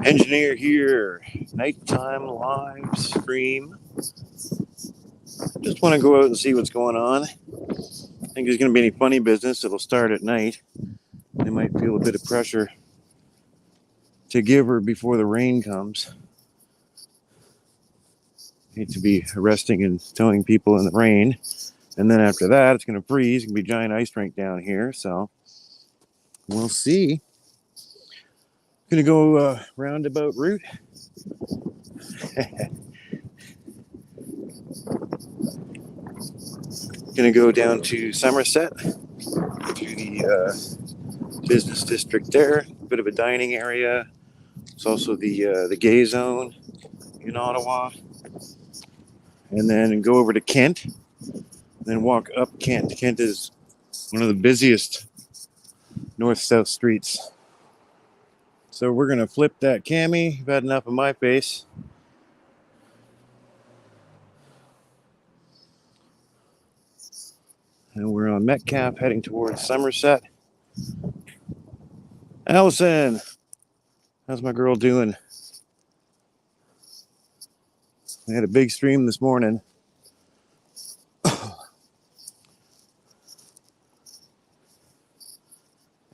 Engineer here, nighttime live stream. Just want to go out and see what's going on. I think there's going to be any funny business. It'll start at night. They might feel a bit of pressure to give her before the rain comes. Hate to be arresting and towing people in the rain. And then after that, it's going to freeze. It's going to be a giant ice rink down here. So we'll see. Going to go roundabout route. Going to go down to Somerset, through the business district there. A bit of a dining area. It's also the gay zone in Ottawa. And then go over to Kent. Then walk up Kent. Kent is one of the busiest north-south streets. So we're going to flip that cami. I've had enough of my face. And we're on Metcalf heading towards Somerset. Allison, how's my girl doing? We had a big stream this morning.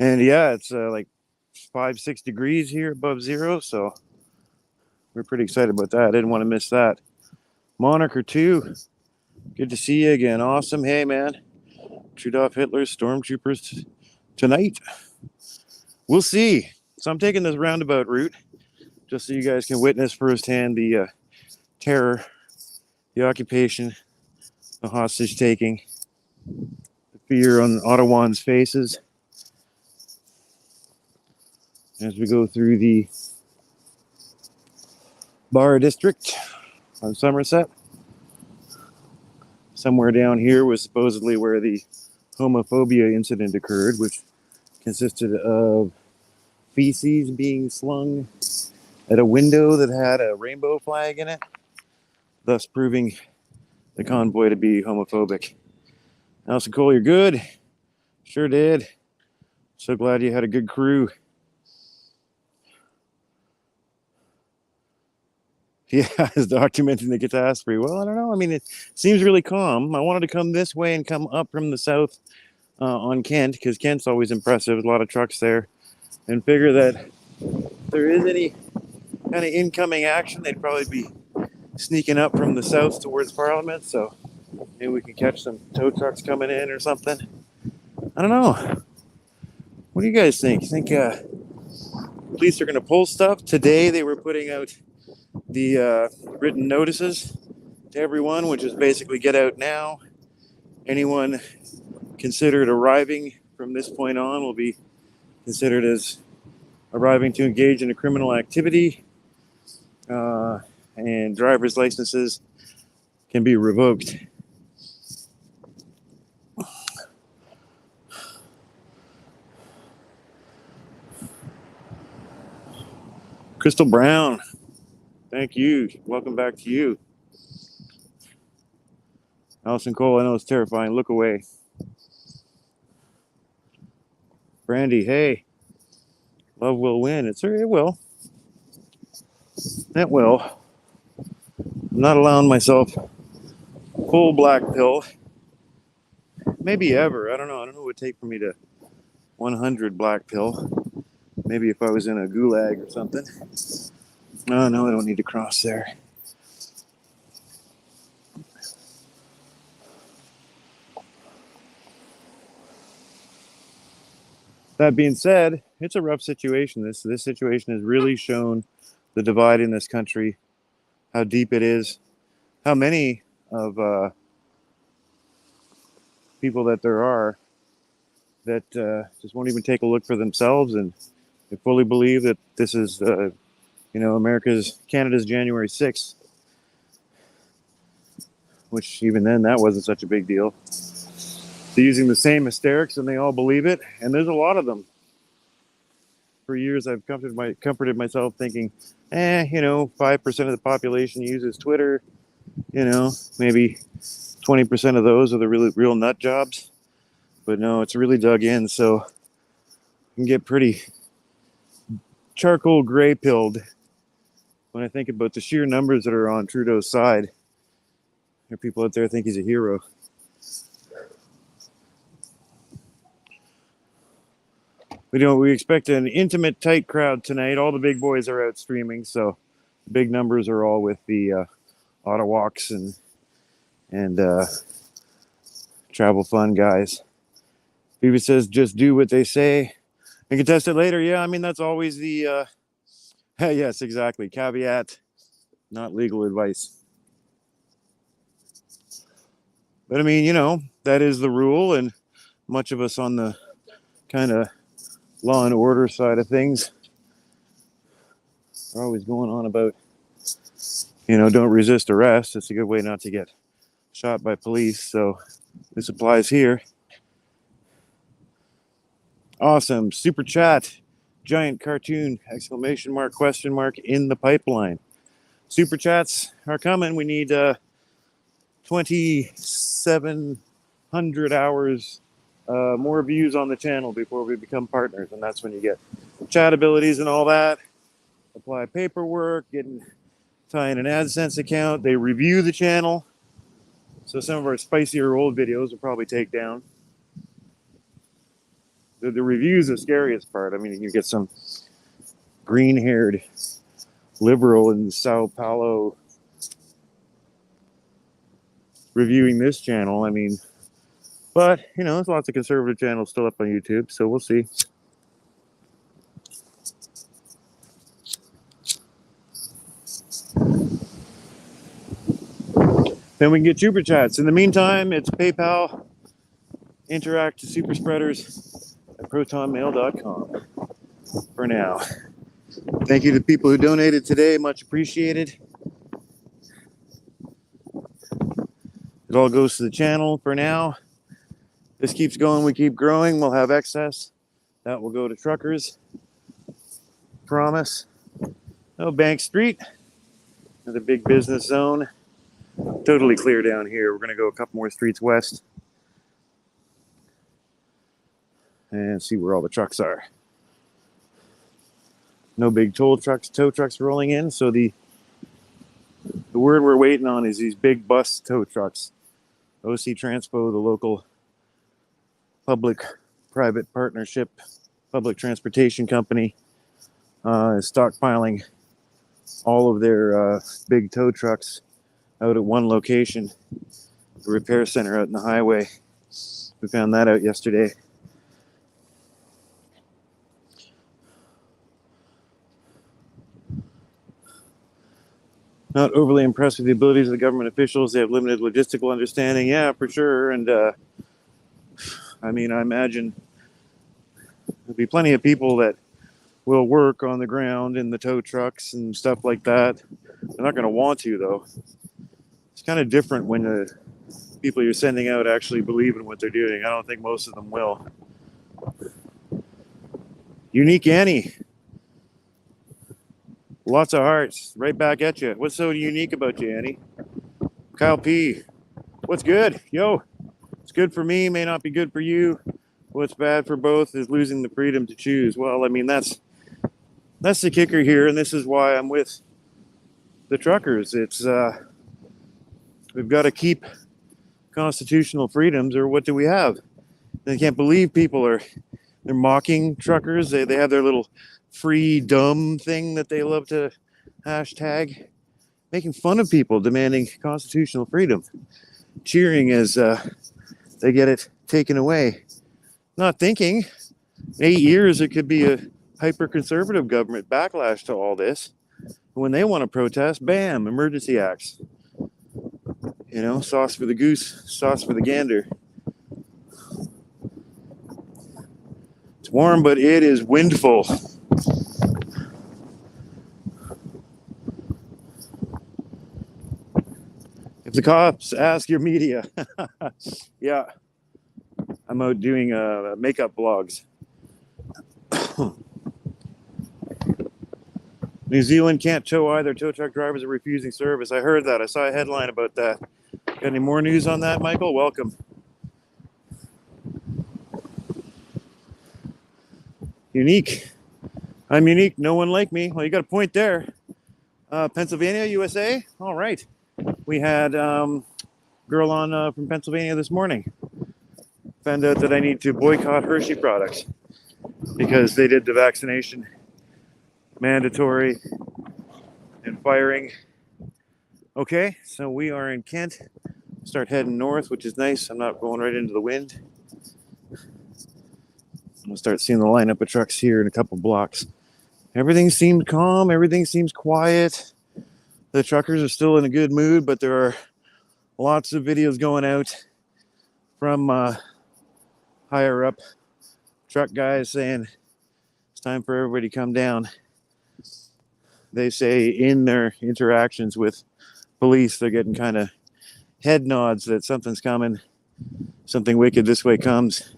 And yeah, it's like 5-6 degrees here above zero, so we're pretty excited about that. I didn't want to miss that. Moniker 2, good to see you again. Awesome. Hey, man. Shoot off Hitler's stormtroopers tonight. We'll see. So I'm taking this roundabout route just so you guys can witness firsthand the terror, the occupation, the hostage taking, the fear on Ottawans' faces as we go through the bar district on Somerset. Somewhere down here was supposedly where the homophobia incident occurred, which consisted of feces being slung at a window that had a rainbow flag in it, thus proving the convoy to be homophobic. Allison Cole, you're good. Sure did. So glad you had a good crew. Yeah, is documenting the catastrophe. Well, I don't know. I mean, it seems really calm. I wanted to come this way and come up from the south on Kent, because Kent's always impressive. There's a lot of trucks there. And figure that if there is any kind of incoming action, they'd probably be sneaking up from the south towards Parliament. So maybe we can catch some tow trucks coming in or something. I don't know. What do you guys think? You think police are going to pull stuff? Today they were putting out the written notices to everyone, which is basically get out now. Anyone considered arriving from this point on will be considered as arriving to engage in a criminal activity, and driver's licenses can be revoked. Crystal Brown, thank you. Welcome back to you. Allison Cole, I know it's terrifying. Look away. Brandy, hey. Love will win. It will. It will. I'm not allowing myself full black pill. Maybe ever. I don't know. I don't know what it would take for me to 100 black pill. Maybe if I was in a gulag or something. Oh, no, I don't need to cross there. That being said, it's a rough situation. This situation has really shown the divide in this country, how deep it is, how many of people that there are that just won't even take a look for themselves, and they fully believe that this is, Canada's January 6th, which even then, that wasn't such a big deal. They're using the same hysterics and they all believe it, and there's a lot of them. For years, I've comforted myself thinking, 5% of the population uses Twitter, maybe 20% of those are the real nut jobs. But no, it's really dug in, so you can get pretty charcoal gray pilled when I think about the sheer numbers that are on Trudeau's side. There are people out there think he's a hero. We expect an intimate, tight crowd tonight. All the big boys are out streaming, so big numbers are all with the auto walks and travel fun guys. Viva says, just do what they say and can test it later. Yeah, I mean, that's always the, yes, exactly. Caveat, not legal advice. But I mean, you know, that is the rule, and much of us on the kind of law and order side of things are always going on about, you know, don't resist arrest. It's a good way not to get shot by police. So this applies here. Awesome. Super chat. Giant cartoon, exclamation mark, question mark in the pipeline. Super chats are coming. We need 2,700 hours more views on the channel before we become partners. And that's when you get chat abilities and all that. Apply paperwork, tie in an AdSense account. They review the channel. So some of our spicier old videos will probably take down. The reviews are the scariest part. I mean, you get some green-haired liberal in Sao Paulo reviewing this channel. I mean, but, you know, there's lots of conservative channels still up on YouTube, so we'll see. Then we can get super chats. In the meantime, it's PayPal, interact to SuperSpreaders at protonmail.com for now. Thank you to people who donated today. Much appreciated. It all goes to the channel for now. This keeps going. We keep growing. We'll have excess. That will go to truckers. Promise. Oh, Bank Street. Another big business zone. Totally clear down here. We're going to go a couple more streets west and see where all the trucks are. No big tow trucks rolling in. So the word we're waiting on is these big bus tow trucks. Oysee Transpo, the local public-private partnership, public transportation company, is stockpiling all of their big tow trucks out at one location, the repair center out in the highway. We found that out yesterday. Not overly impressed with the abilities of the government officials. They have limited logistical understanding. Yeah, for sure. And I mean, I imagine there'll be plenty of people that will work on the ground in the tow trucks and stuff like that. They're not going to want to, though. It's kind of different when the people you're sending out actually believe in what they're doing. I don't think most of them will. Unique Annie. Lots of hearts. Right back at you. What's so unique about you, Annie? Kyle P. What's good? Yo. It's good for me. May not be good for you. What's bad for both is losing the freedom to choose. Well, I mean, that's the kicker here. And this is why I'm with the truckers. It's, we've got to keep constitutional freedoms, or what do we have? I can't believe they're mocking truckers. They have their little free dumb thing that they love to hashtag, making fun of people demanding constitutional freedom, cheering as they get it taken away. Not thinking in 8 years it could be a hyper-conservative government backlash to all this. When they want to protest, bam, emergency acts. You know, sauce for the goose, sauce for the gander. It's warm, but it is windful. If the cops ask your media, yeah, I'm out doing makeup blogs. New Zealand can't tow either. Tow truck drivers are refusing service. I heard that. I saw a headline about that. Got any more news on that, Michael? Welcome. Unique. I'm unique. No one like me. Well, you got a point there. Pennsylvania, USA. All right. We had girl on from Pennsylvania this morning. Found out that I need to boycott Hershey products because they did the vaccination mandatory and firing. Okay, so we are in Kent. Start heading north, which is nice. I'm not going right into the wind. I'm gonna start seeing the lineup of trucks here in a couple blocks. Everything seemed calm. Everything seems quiet. The truckers are still in a good mood, but there are lots of videos going out from higher up truck guys saying it's time for everybody to come down. They say in their interactions with police, they're getting kind of head nods that something's coming, something wicked this way comes.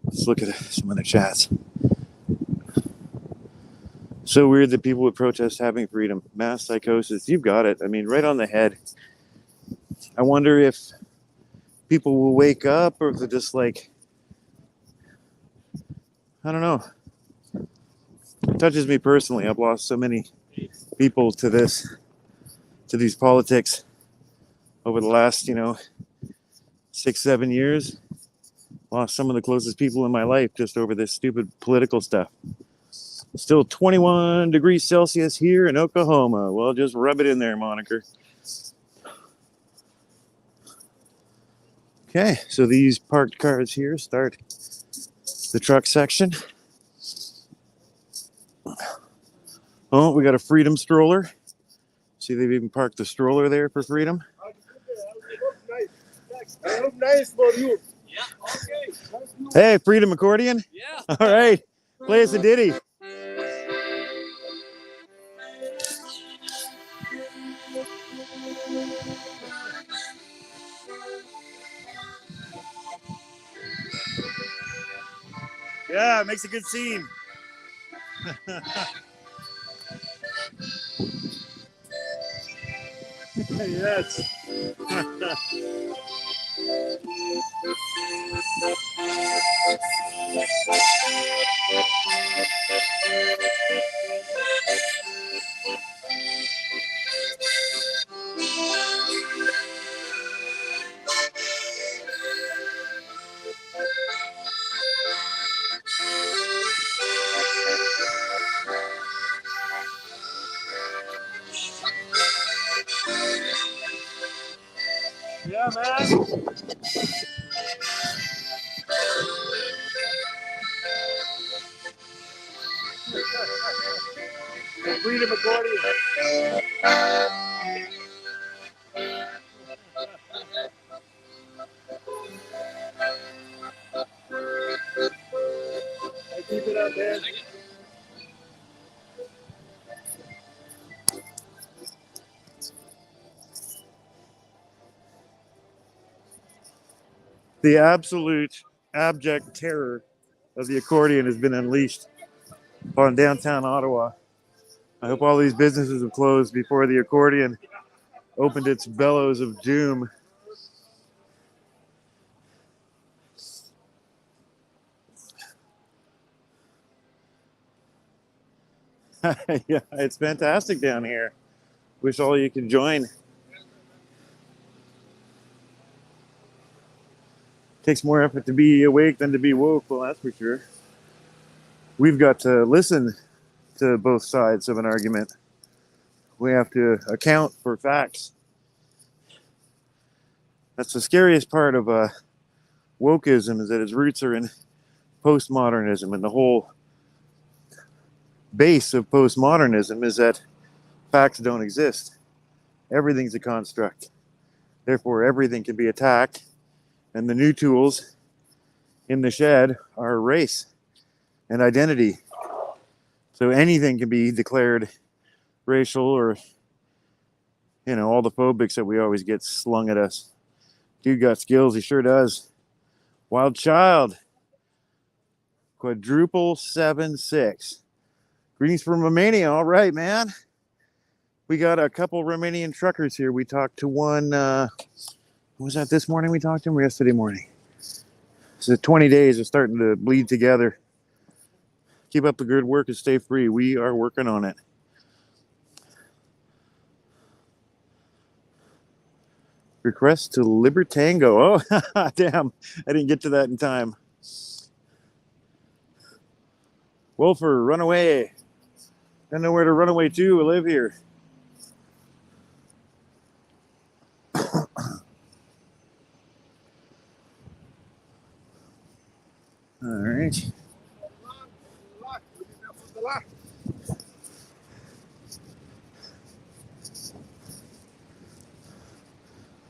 Let's look at some of the chats. So weird that people would protest having freedom. Mass psychosis. You've got it. I mean, right on the head. I wonder if people will wake up or if they're just like, I don't know. It touches me personally. I've lost so many people to these politics over the last, 6-7 years. Lost some of the closest people in my life just over this stupid political stuff. Still 21 degrees Celsius here in Oklahoma. Well, just rub it in there, moniker. Okay, so these parked cars here start the truck section. Oh, we got a freedom stroller. See, they've even parked the stroller there for freedom. I look nice for you. Yeah, okay. Hey, freedom accordion? Yeah. All right, play us a ditty. Yeah, it makes a good scene. Yes. Yeah, man. Freedom accordion. Keep it up, man. The absolute abject terror of the accordion has been unleashed upon downtown Ottawa. I hope all these businesses have closed before the accordion opened its bellows of doom. Yeah, it's fantastic down here. Wish all you could join. Takes more effort to be awake than to be woke, well, that's for sure. We've got to listen to both sides of an argument. We have to account for facts. That's the scariest part of wokeism, is that its roots are in postmodernism, and the whole base of postmodernism is that facts don't exist. Everything's a construct. Therefore, everything can be attacked, and the new tools in the shed are race and identity. So anything can be declared racial, or, all the phobics that we always get slung at us. Dude got skills, he sure does. Wild Child. Quadruple 76. Greetings from Romania. All right, man. We got a couple Romanian truckers here. We talked to one, was that this morning we talked to him, or yesterday morning? So 20 days are starting to bleed together. Keep up the good work and stay free. We are working on it. Request to Libertango. Oh, damn. I didn't get to that in time. Wolfer, run away. Don't know where to run away to. We live here. All right.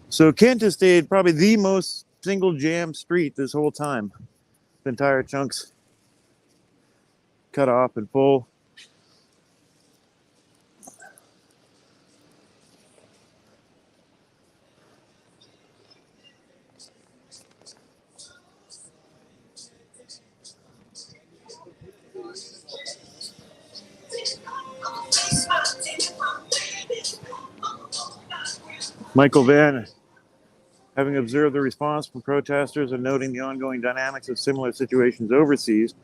So Kent has stayed probably the most single jam street this whole time. The entire chunks cut off and full. Michael Van, having observed the response from protesters and noting the ongoing dynamics of similar situations overseas,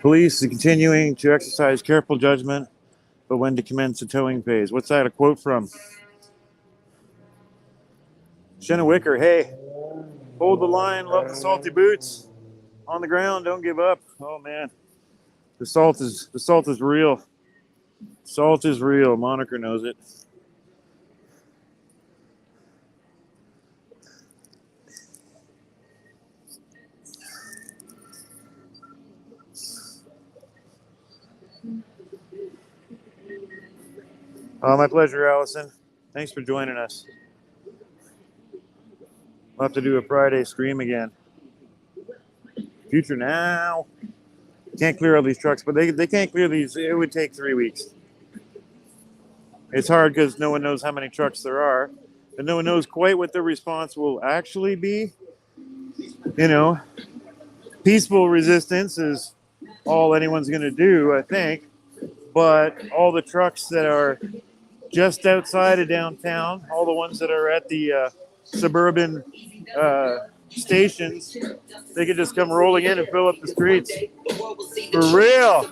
police are continuing to exercise careful judgment, but when to commence the towing phase. What's that a quote from? Shenna Wicker, hey, hold the line, love the salty boots. On the ground, don't give up. Oh man, the salt is real. Salt is real. Moniker knows it. Oh, my pleasure, Allison. Thanks for joining us. We'll have to do a Friday stream again. Future now. Can't clear all these trucks, but they can't clear these. It would take 3 weeks. It's hard because no one knows how many trucks there are, and no one knows quite what the response will actually be. You know, peaceful resistance is all anyone's going to do, I think. But all the trucks that are just outside of downtown, all the ones that are at the suburban stations, they could just come rolling in and fill up the streets. For real.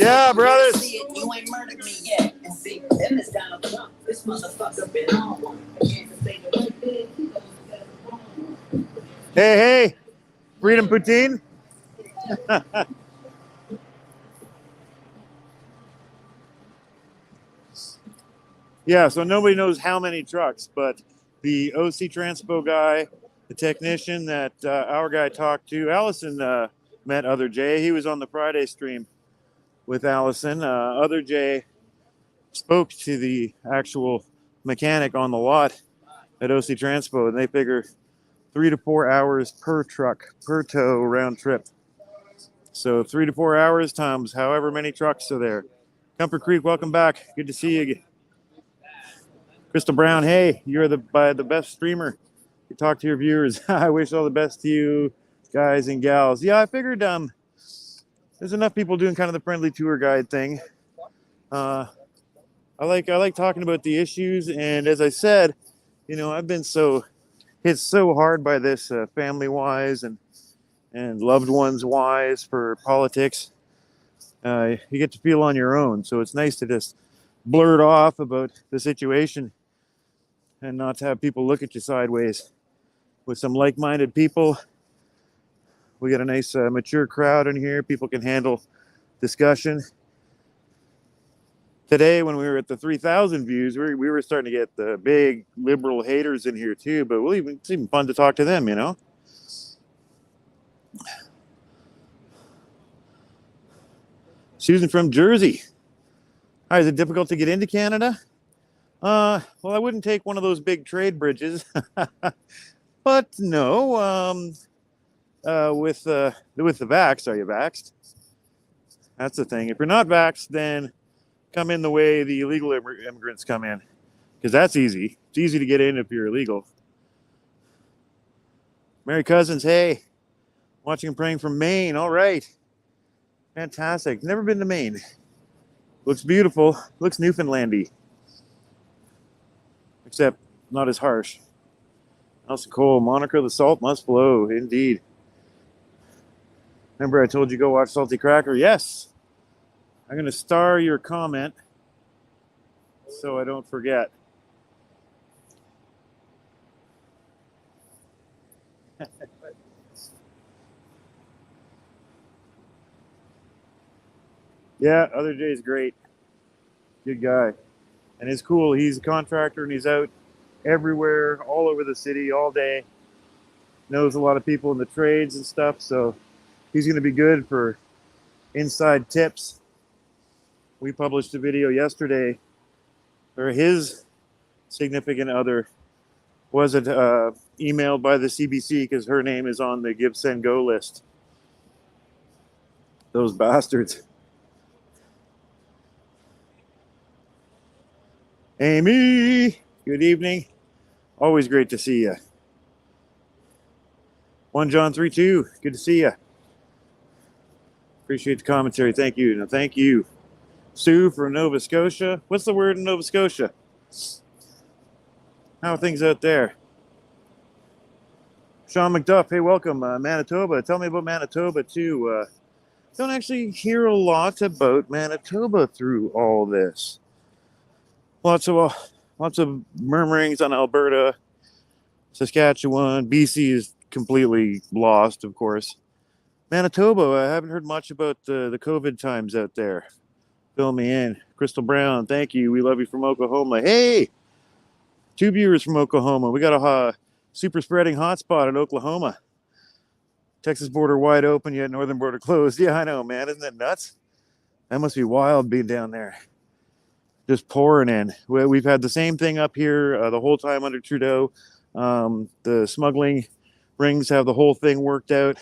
Yeah, brothers. Hey, Freedom Poutine. Yeah, so nobody knows how many trucks, but the OC Transpo guy, the technician that our guy talked to, Allison met Other Jay. He was on the Friday stream with Allison. Other Jay spoke to the actual mechanic on the lot at OC Transpo, and they figure 3 to 4 hours per truck, per tow round trip. So 3 to 4 hours times however many trucks are there. Comfort Creek, welcome back. Good to see you again. Crystal Brown, hey, you're the best streamer. You talk to your viewers. I wish all the best to you guys and gals. Yeah, I figured there's enough people doing kind of the friendly tour guide thing. I like talking about the issues, and as I said, you know, I've been hit so hard by this family wise and loved ones wise for politics. You get to feel on your own, so it's nice to just blurt off about the situation and not to have people look at you sideways. With some like-minded people, we got a nice mature crowd in here. People can handle discussion. Today, when we were at the 3,000 views, we were starting to get the big liberal haters in here too, but it's even fun to talk to them, you know? Susan from Jersey. Hi, is it difficult to get into Canada? Well, I wouldn't take one of those big trade bridges, but no. With the vax, are you vaxxed? That's the thing. If you're not vaxxed, then come in the way the illegal immigrants come in, because that's easy. It's easy to get in if you're illegal. Mary Cousins, hey, watching and praying from Maine. All right, fantastic. Never been to Maine. Looks beautiful. Looks Newfoundlandy. Except not as harsh. Nelson Cole, Monica, the salt must flow. Indeed. Remember I told you go watch Salty Cracker? Yes. I'm going to star your comment so I don't forget. Yeah, other Jay's great. Good guy. And it's cool. He's a contractor and he's out everywhere, all over the city, all day. Knows a lot of people in the trades and stuff. So he's going to be good for inside tips. We published a video yesterday where his significant other wasn't emailed by the CBC because her name is on the Give Send Go list. Those bastards. Amy, good evening. Always great to see you. 1 John 3:2, good to see you. Appreciate the commentary. Thank you. No, thank you. Sue from Nova Scotia. What's the word in Nova Scotia? How are things out there? Sean McDuff, hey, welcome. Manitoba. Tell me about Manitoba, too. Don't actually hear a lot about Manitoba through all this. Lots of murmurings on Alberta, Saskatchewan. BC is completely lost, of course. Manitoba, I haven't heard much about the COVID times out there. Fill me in. Crystal Brown, thank you. We love you from Oklahoma. Hey, 2 viewers from Oklahoma. We got a super spreading hotspot in Oklahoma. Texas border wide open, yet northern border closed. Yeah, I know, man. Isn't that nuts? That must be wild being down there. Just pouring in. We've had the same thing up here the whole time under Trudeau. The smuggling rings have the whole thing worked out,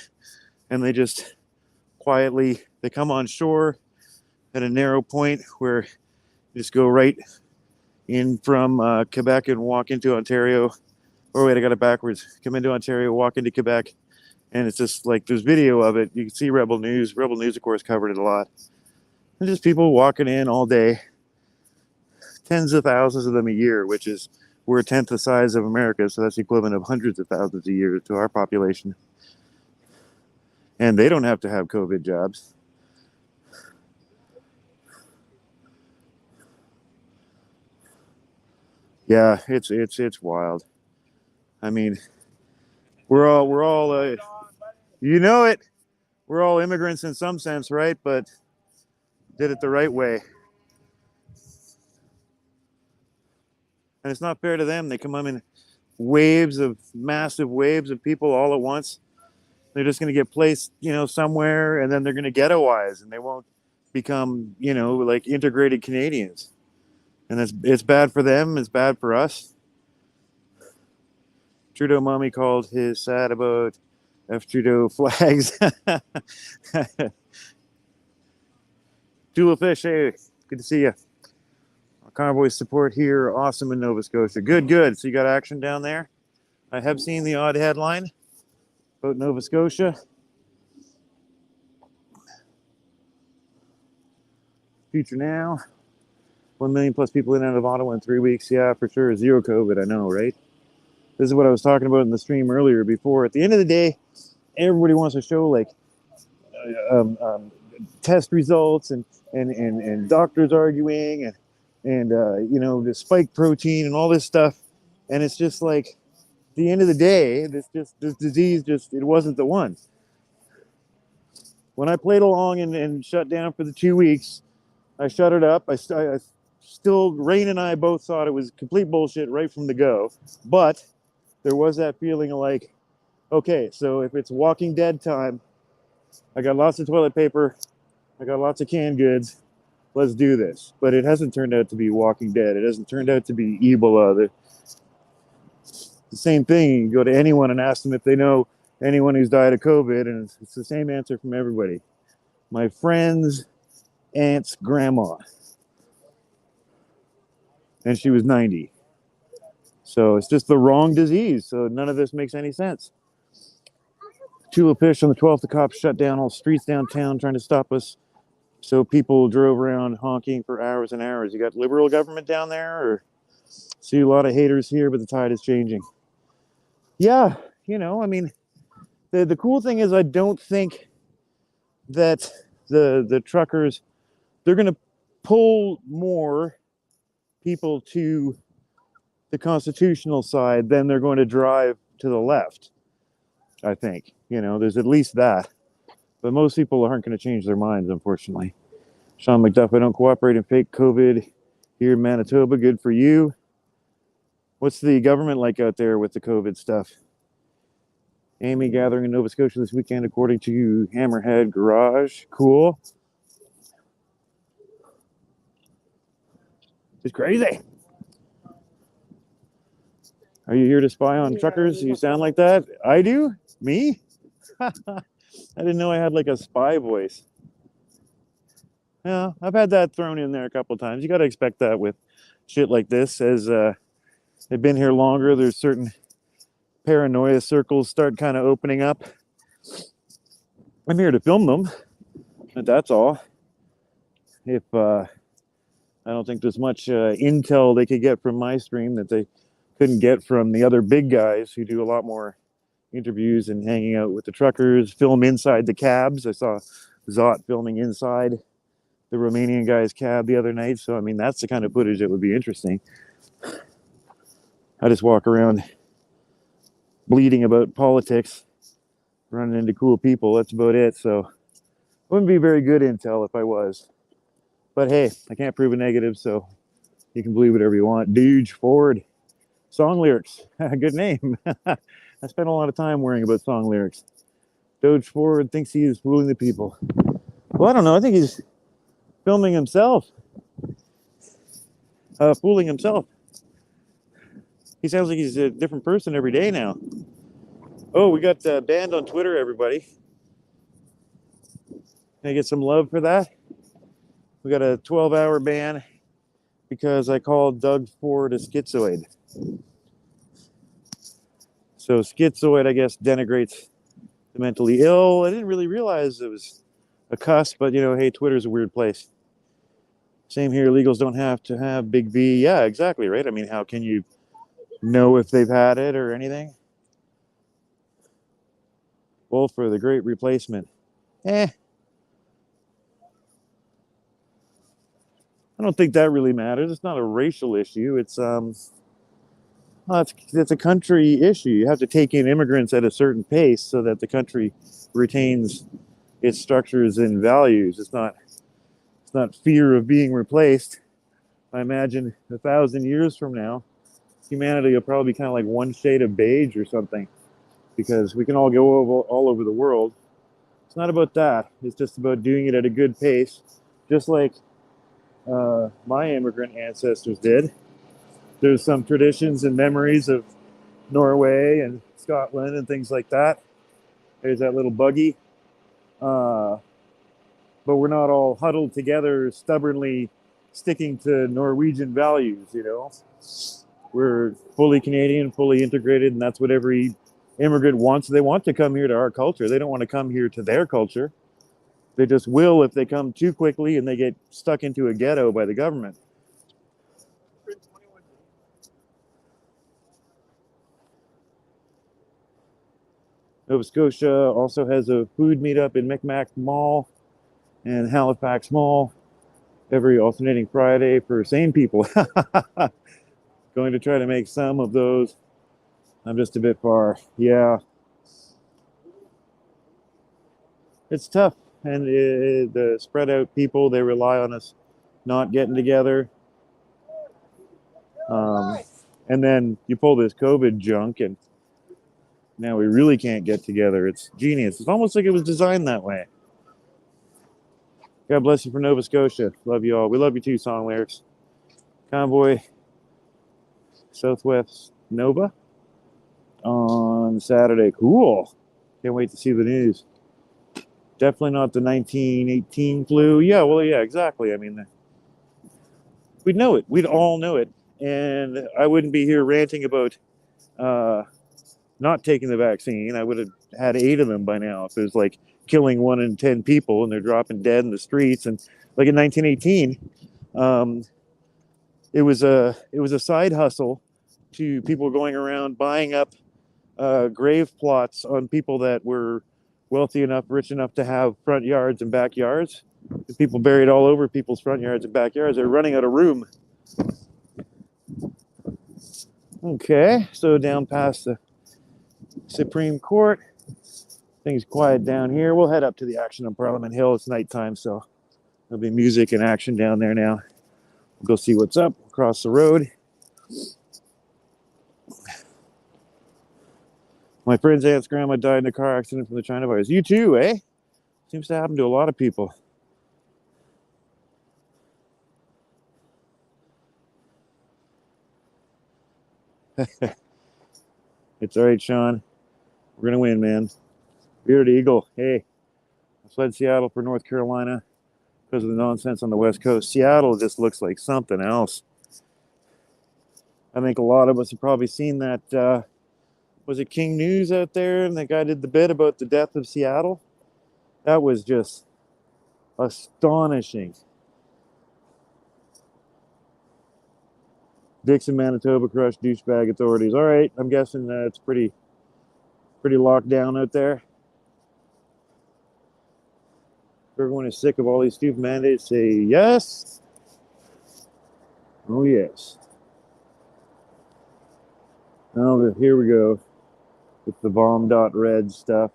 and they just quietly, they come on shore at a narrow point where you just go right in from Quebec and walk into Ontario. Oh, wait, I got it backwards. Come into Ontario, walk into Quebec, and it's just like there's video of it. You can see Rebel News. Rebel News, of course, covered it a lot. And just people walking in all day. Tens of thousands of them a year, which is, we're a tenth the size of America, so that's the equivalent of hundreds of thousands a year to our population. And they don't have to have COVID jobs. Yeah, it's wild. I mean, we're all you know it. We're all immigrants in some sense, right? But did it the right way. And it's not fair to them. They come up in massive waves of people all at once. They're just going to get placed, somewhere, and then they're going to ghettoize, and they won't become, like integrated Canadians. And it's bad for them. It's bad for us. Trudeau mommy called his sad about F Trudeau flags. Dula Fish, hey, good to see you. Convoy support here, awesome in Nova Scotia. Good. So you got action down there. I have seen the odd headline about Nova Scotia. Future now. 1 million plus people in and out of Ottawa in 3 weeks. Yeah, for sure. Zero COVID, I know, right? This is what I was talking about in the stream earlier before. At the end of the day, everybody wants to show like test results and doctors arguing and the spike protein and all this stuff, and it's just like, at the end of the day, this disease it wasn't the one. When I played along and shut down for the 2 weeks, I shut it up. I still, Rain and I both thought it was complete bullshit right from the go, but there was that feeling of like, okay, so if it's Walking Dead time, I got lots of toilet paper, I got lots of canned goods, let's do this. But it hasn't turned out to be Walking Dead. It hasn't turned out to be Ebola. The same thing. You go to anyone and ask them if they know anyone who's died of COVID, and it's the same answer from everybody. My friend's aunt's grandma. And she was 90. So it's just the wrong disease. So none of this makes any sense. Tulip Fish on the 12th, the cops shut down all streets downtown trying to stop us. So people drove around honking for hours and hours. You got liberal government down there, or see a lot of haters here, but the tide is changing. Yeah, I mean, the cool thing is I don't think that the truckers, they're going to pull more people to the constitutional side than they're going to drive to the left, I think. There's at least that. But most people aren't going to change their minds, unfortunately. Sean McDuff, I don't cooperate in fake COVID here in Manitoba. Good for you. What's the government like out there with the COVID stuff? Amy gathering in Nova Scotia this weekend, according to Hammerhead Garage. Cool. It's crazy. Are you here to spy on truckers? You sound like that. I do? Me? I didn't know I had like a spy voice. Yeah, I've had that thrown in there a couple of times. You got to expect that with shit like this. As they've been here longer, there's certain paranoia circles start kind of opening up. I'm here to film them, but that's all. If I don't think there's much intel they could get from my stream that they couldn't get from the other big guys who do a lot more interviews and hanging out with the truckers, film inside the cabs. I saw Zot filming inside the Romanian guy's cab the other night. So, I mean, that's the kind of footage that would be interesting. I just walk around bleeding about politics, running into cool people. That's about it. So, wouldn't be very good intel if I was. But hey, I can't prove a negative, so you can believe whatever you want. Doge Ford. Song lyrics. Good name. I spent a lot of time worrying about song lyrics. Doge Ford thinks he is fooling the people. Well, I don't know. I think he's filming himself. Fooling himself. He sounds like he's a different person every day now. Oh, we got banned on Twitter, everybody. Can I get some love for that? We got a 12-hour ban because I called Doug Ford a schizoid. So schizoid, I guess, denigrates the mentally ill. I didn't really realize it was a cuss, but you know, hey, Twitter's a weird place. Same here, illegals don't have to have big V. Yeah, exactly, right? I mean, how can you know if they've had it or anything? Wolf for the great replacement. I don't think that really matters. It's not a racial issue. It's a country issue. You have to take in immigrants at a certain pace so that the country retains its structures and values. It's not fear of being replaced. I imagine 1,000 years from now, humanity will probably be kind of like one shade of beige or something, because we can all go all over the world. It's not about that. It's just about doing it at a good pace, just like my immigrant ancestors did. There's some traditions and memories of Norway and Scotland and things like that. There's that little buggy. But we're not all huddled together, stubbornly sticking to Norwegian values, you know. We're fully Canadian, fully integrated, and that's what every immigrant wants. They want to come here to our culture. They don't want to come here to their culture. They just will if they come too quickly and they get stuck into a ghetto by the government. Nova Scotia also has a food meetup in Micmac Mall and Halifax Mall every alternating Friday for sane people. Going to try to make some of those. I'm just a bit far. Yeah. It's tough. And the spread out people, they rely on us not getting together. And then you pull this COVID junk and now we really can't get together. It's genius. It's almost like it was designed that way. God bless you for Nova Scotia. Love you all. We love you too, song lyrics. Convoy, Southwest Nova on Saturday. Cool. Can't wait to see the news. Definitely not the 1918 flu. Yeah, well, yeah, exactly. I mean, we'd know it. We'd all know it. And I wouldn't be here ranting about not taking the vaccine. I would have had 8 of them by now if it was like killing 1 in 10 people and they're dropping dead in the streets. And like in 1918, it was a side hustle to people going around buying up grave plots on people that were wealthy enough, rich enough to have front yards and backyards. And people buried all over people's front yards and backyards. They're running out of room. Okay, so down past the Supreme Court. Things quiet down here. We'll head up to the action on Parliament Hill. It's nighttime, so There'll be music and action down there now. We'll go see what's up across the road. My friend's aunt's grandma died in a car accident from the China virus. You too, eh? Seems to happen to a lot of people. It's all right, Sean. We're going to win, man. Bearded Eagle, hey. I fled Seattle for North Carolina because of the nonsense on the West Coast. Seattle just looks like something else. I think a lot of us have probably seen that, was it King News out there? And that guy did the bit about the death of Seattle. That was just astonishing. Dixon, Manitoba crushed douchebag authorities. All right, I'm guessing it's pretty locked down out there. Everyone is sick of all these stupid mandates. Say yes. Oh yes. Oh, here we go with the bomb.red stuff.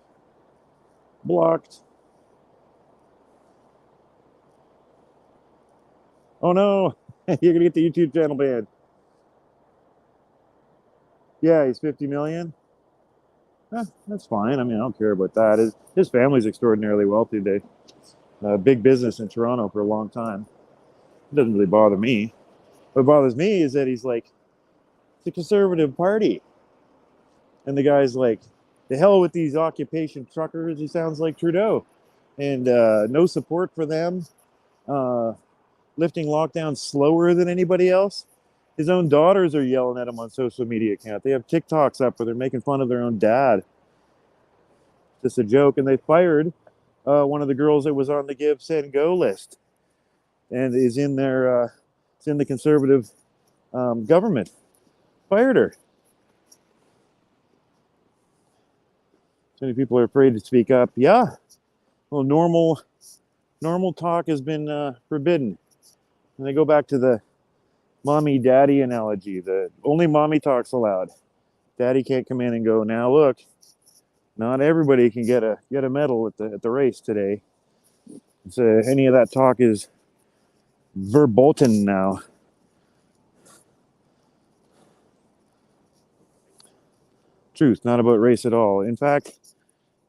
Blocked. Oh no, you're gonna get the YouTube channel banned. Yeah, he's 50 million. That's fine. I mean, I don't care about that. His family's extraordinarily wealthy. They big business in Toronto for a long time. It doesn't really bother me. What bothers me is that he's like, it's a conservative party. And the guy's like, the hell with these occupation truckers. He sounds like Trudeau. And no support for them. Lifting lockdown slower than anybody else. His own daughters are yelling at him on social media account. They have TikToks up where they're making fun of their own dad. Just a joke. And they fired one of the girls that was on the Give, Send, Go list. And is in their, it's in the conservative government. Fired her. So many people are afraid to speak up. Yeah. Well, normal talk has been forbidden. And they go back to the mommy daddy analogy. The only mommy talk's allowed. Daddy can't come in and go, now look, not everybody can get a medal at the race today. So any of that talk is verboten now. Truth, not about race at all. In fact,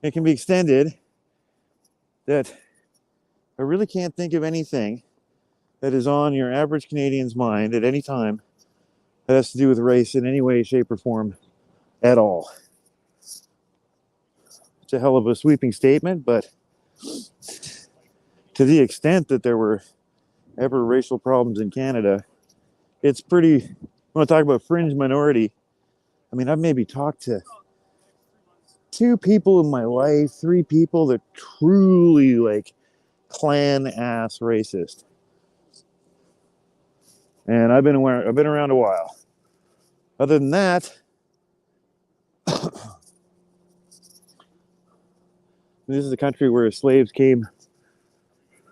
it can be extended that I really can't think of anything that is on your average Canadian's mind at any time that has to do with race in any way, shape, or form at all. It's a hell of a sweeping statement, but to the extent that there were ever racial problems in Canada, it's pretty, I want to talk about fringe minority. I mean, I've maybe talked to 2 people in my life, 3 people that truly like clan ass racist. And I've been around a while. Other than that, this is a country where slaves came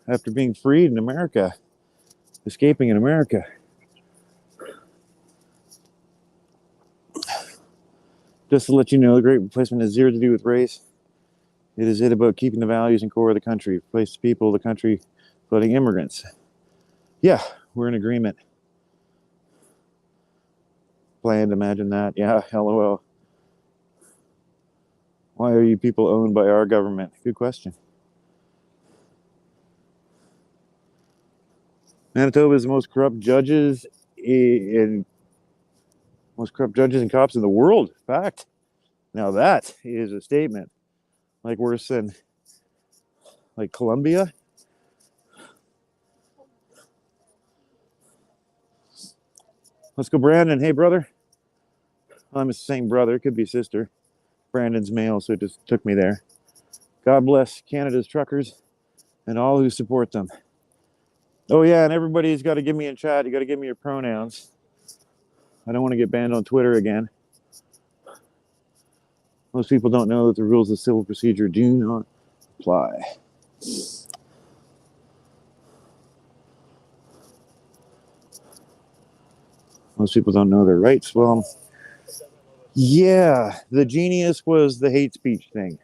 after being freed in America, escaping in America. Just to let you know, the Great Replacement has zero to do with race. It is about keeping the values and core of the country, place people, the country, including immigrants. Yeah, we're in agreement. Planned, imagine that. Yeah, LOL. Why are you people owned by our government? Good question. Manitoba is the most corrupt judges and cops in the world. Fact. Now that is a statement. Like worse than like Colombia. Let's go, Brandon. Hey, brother. I'm saying brother. It could be sister. Brandon's male, so it just took me there. God bless Canada's truckers and all who support them. Oh, yeah, and everybody's got to give me in chat. You got to give me your pronouns. I don't want to get banned on Twitter again. Most people don't know that the rules of civil procedure do not apply. Most people don't know their rights. Well, yeah, the genius was the hate speech thing.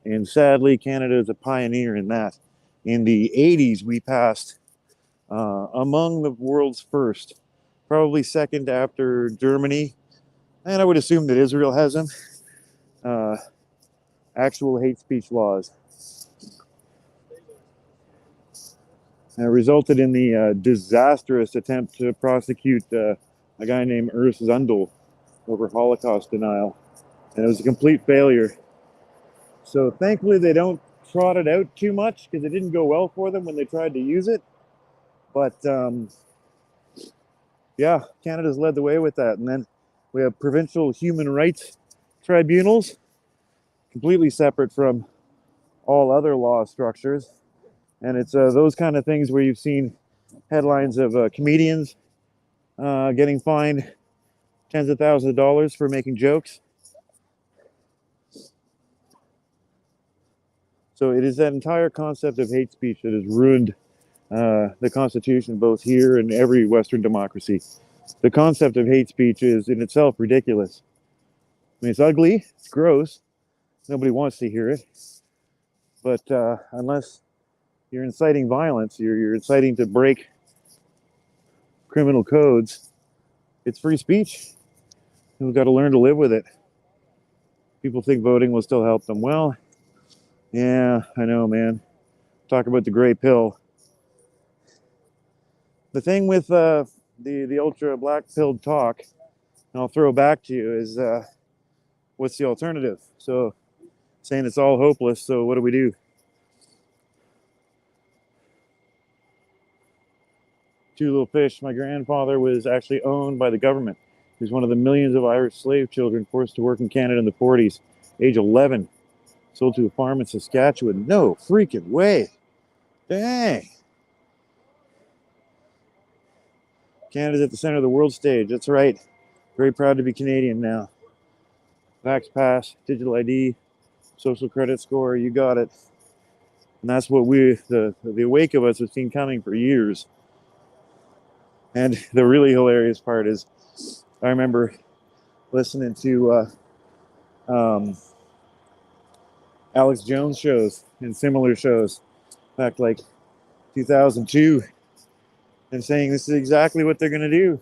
And sadly, Canada is a pioneer in that. In the 80s, we passed among the world's first, probably second after Germany, and I would assume that Israel has them, actual hate speech laws. And it resulted in the disastrous attempt to prosecute a guy named Urs Zundel over Holocaust denial. And it was a complete failure. So thankfully they don't trot it out too much because it didn't go well for them when they tried to use it. But yeah, Canada's led the way with that. And then we have provincial human rights tribunals, completely separate from all other law structures. And it's those kind of things where you've seen headlines of comedians getting fined tens of thousands of dollars for making jokes. So it is that entire concept of hate speech that has ruined the Constitution, both here and every Western democracy. The concept of hate speech is in itself ridiculous. I mean, it's ugly, it's gross, nobody wants to hear it. But unless you're inciting violence, you're inciting to break criminal codes, it's free speech. And we've got to learn to live with it. People think voting will still help them. Well, yeah, I know, man. Talk about the gray pill. The thing with the ultra black pilled talk, and I'll throw back to you, is what's the alternative? So saying it's all hopeless, so what do we do? Two little fish. My grandfather was actually owned by the government. He was one of the millions of Irish slave children forced to work in Canada in the 40s. Age 11. Sold to a farm in Saskatchewan. No freaking way. Dang. Canada's at the center of the world stage. That's right. Very proud to be Canadian now. Vax Pass, digital ID, social credit score, you got it. And that's what the wake of us have seen coming for years. And the really hilarious part is, I remember listening to Alex Jones shows and similar shows back like 2002 and saying this is exactly what they're going to do.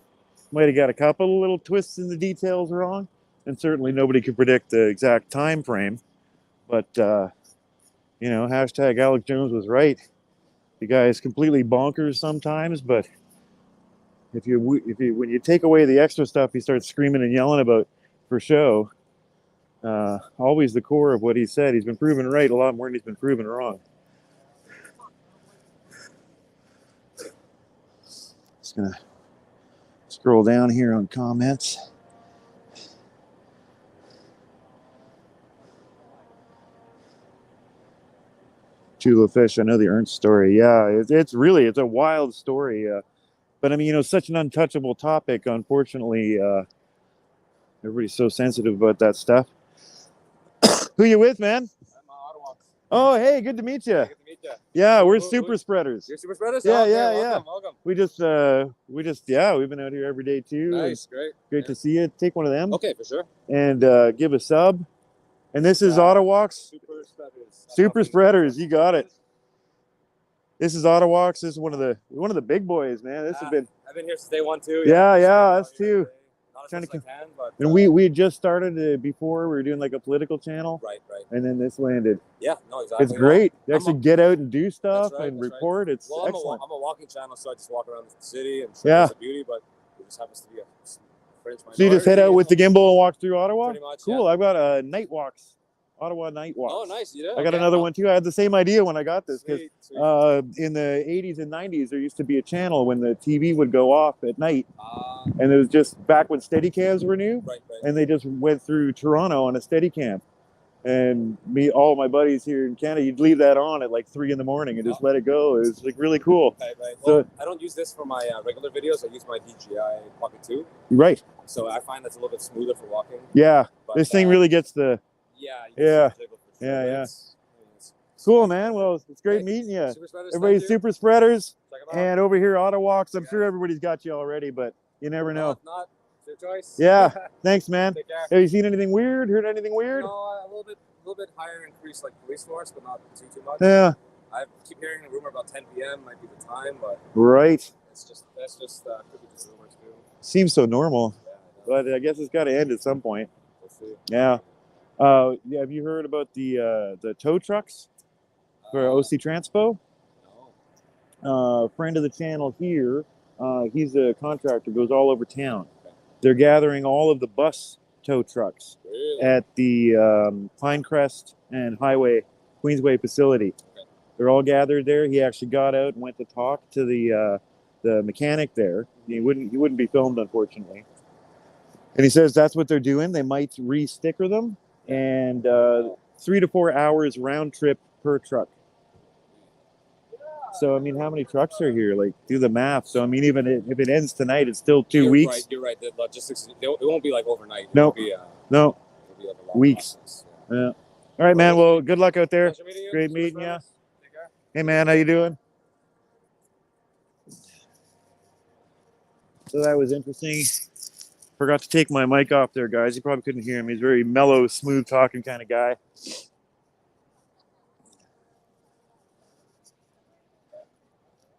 Might have got a couple of little twists in the details wrong, and certainly nobody could predict the exact time frame. But, you know, hashtag Alex Jones was right. The guy is completely bonkers sometimes, but when you take away the extra stuff he starts screaming and yelling about for show, always the core of what he said. He's been proven right a lot more than he's been proven wrong. Just gonna scroll down here on comments. Chula Fish, I know the Ernst story. Yeah, it's a wild story. But I mean, you know, such an untouchable topic. Unfortunately, everybody's so sensitive about that stuff. Who you with, man? I'm Ottawa. Oh, hey, good to meet you. Good to meet you. Yeah, we're SuperSpreaders. You're SuperSpreaders? Yeah, Okay, yeah, welcome, welcome. We just, yeah, we've been out here every day too. Nice, great. Great to see you. Take one of them. Okay, for sure. And give a sub. And this is Ottawalks. SuperSpreaders, you got it. This is Ottawalks. This is one of the big boys, man. This has been. I've been here since day one too. Yeah, so, us too. Not as Trying much to as I can, but. And we had just started before. We were doing like a political channel. Right. And then this landed. Yeah, no, exactly. It's great. You actually get out and do stuff and report. Right. It's well, excellent. I'm a walking channel, so I just walk around the city and yeah. The beauty, but it just happens to be a Fringe minority. So you just head out with the gimbal and walk through Ottawa? Pretty much, cool. Yeah. I've got a night walks. Ottawa night walks. Oh, nice. You do? I got another one too. I had the same idea when I got this because in the 80s and 90s there used to be a channel when the TV would go off at night, and it was just back when Steadicams were new, right. And they just went through Toronto on a Steadicam, and all my buddies here in Canada, you'd leave that on at like 3 a.m. and just let it go. It was like really cool. Right. So Well, I don't use this for my regular videos. I use my DJI Pocket 2. Right. So I find that's a little bit smoother for walking. Yeah. But, this thing really gets the. Yeah. Cool, man. Well, it's great meeting you. Everybody's SuperSpreaders, and over here, Ottawalks. I'm sure everybody's got you already, but you never know. If not, it's your choice. Yeah. Thanks, man. Take care. Have you seen anything weird? Heard anything weird? No, a little bit higher increase, like police force, but not too much. Yeah. I keep hearing a rumor about 10 p.m. might be the time, but Right. that's just could be just rumors too. Seems so normal, Yeah, but I guess it's got to end at some point. we'll see. Yeah. Yeah. Have you heard about the tow trucks for OC Transpo? Friend of the channel here. He's a contractor. Goes all over town. They're gathering all of the bus tow trucks at the Pinecrest and Queensway facility. They're all gathered there. He actually got out and went to talk to the mechanic there. He wouldn't be filmed, unfortunately. And he says that's what they're doing. They might re-sticker them, and 3 to 4 hours round trip per truck. So I mean, how many trucks are here? Like, do the math. So I mean, even if it ends tonight, it's still 2 weeks. You're right. The logistics, it won't be like overnight. No, no, it'll be like a long weeks. process. Yeah. All right, man. Well, good luck out there. Pleasure meeting you. Great meeting you. Take care. Hey, man, how you doing? So that was interesting. Forgot to take my mic off there, guys. You probably couldn't hear him. He's a very mellow, smooth talking kind of guy.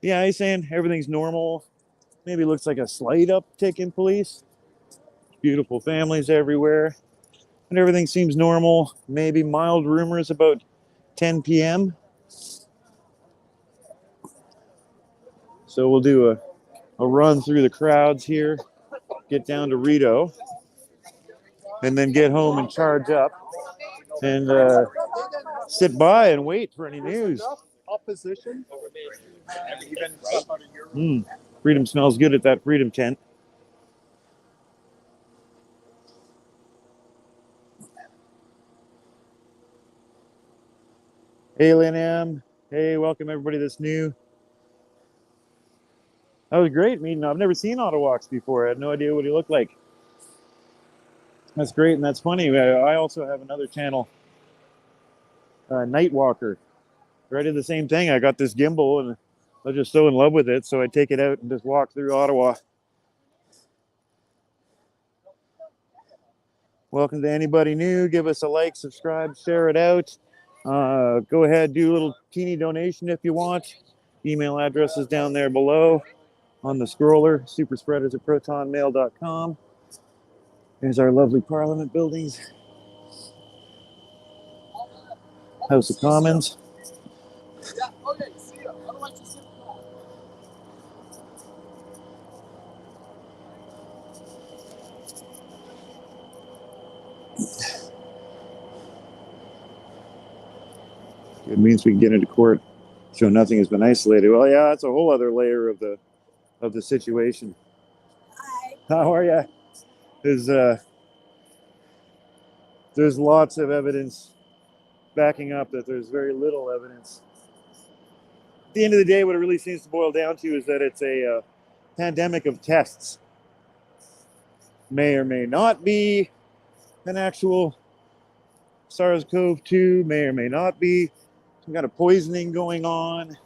Yeah, he's saying everything's normal. Maybe looks like a slight uptick in police. Beautiful families everywhere. And everything seems normal. Maybe mild rumors about 10 p.m. So we'll do a run through the crowds here, get down to Rito, and then get home and charge up and sit by and wait for any news. Opposition. Freedom smells good at that Freedom tent. Hey, Lynn M. Hey, welcome everybody that's new. That was a great meeting. I've never seen Ottawaks before. I had no idea what he looked like. That's great, and that's funny. I also have another channel, Nightwalker. I did the same thing. I got this gimbal, and I was just so in love with it, so I take it out and just walk through Ottawa. Welcome to anybody new. Give us a like, subscribe, share it out. Go ahead, do a little teeny donation if you want. Email address is down there below on the scroller, superspreaders@protonmail.com. There's our lovely Parliament buildings. House of Commons. It means we can get into court, show nothing has been isolated. Well, yeah, that's a whole other layer of the situation. Hi. How are you? There's lots of evidence backing up that there's very little evidence. At the end of the day, what it really seems to boil down to is that it's a pandemic of tests. May or may not be an actual SARS-CoV-2, may or may not be some kind of poisoning going on.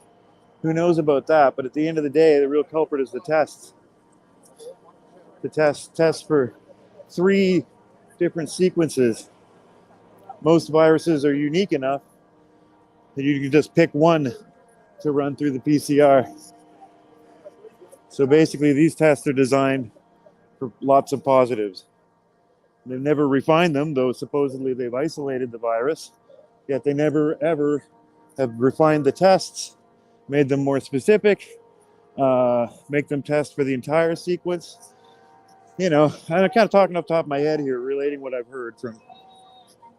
Who knows about that? But at the end of the day, the real culprit is the tests. The tests for 3 different sequences. Most viruses are unique enough that you can just pick one to run through the PCR. So basically, these tests are designed for lots of positives. They've never refined them, though supposedly they've isolated the virus, yet they never, ever have refined the tests, made them more specific, make them test for the entire sequence. You know, I'm kind of talking off the top of my head here, relating what I've heard from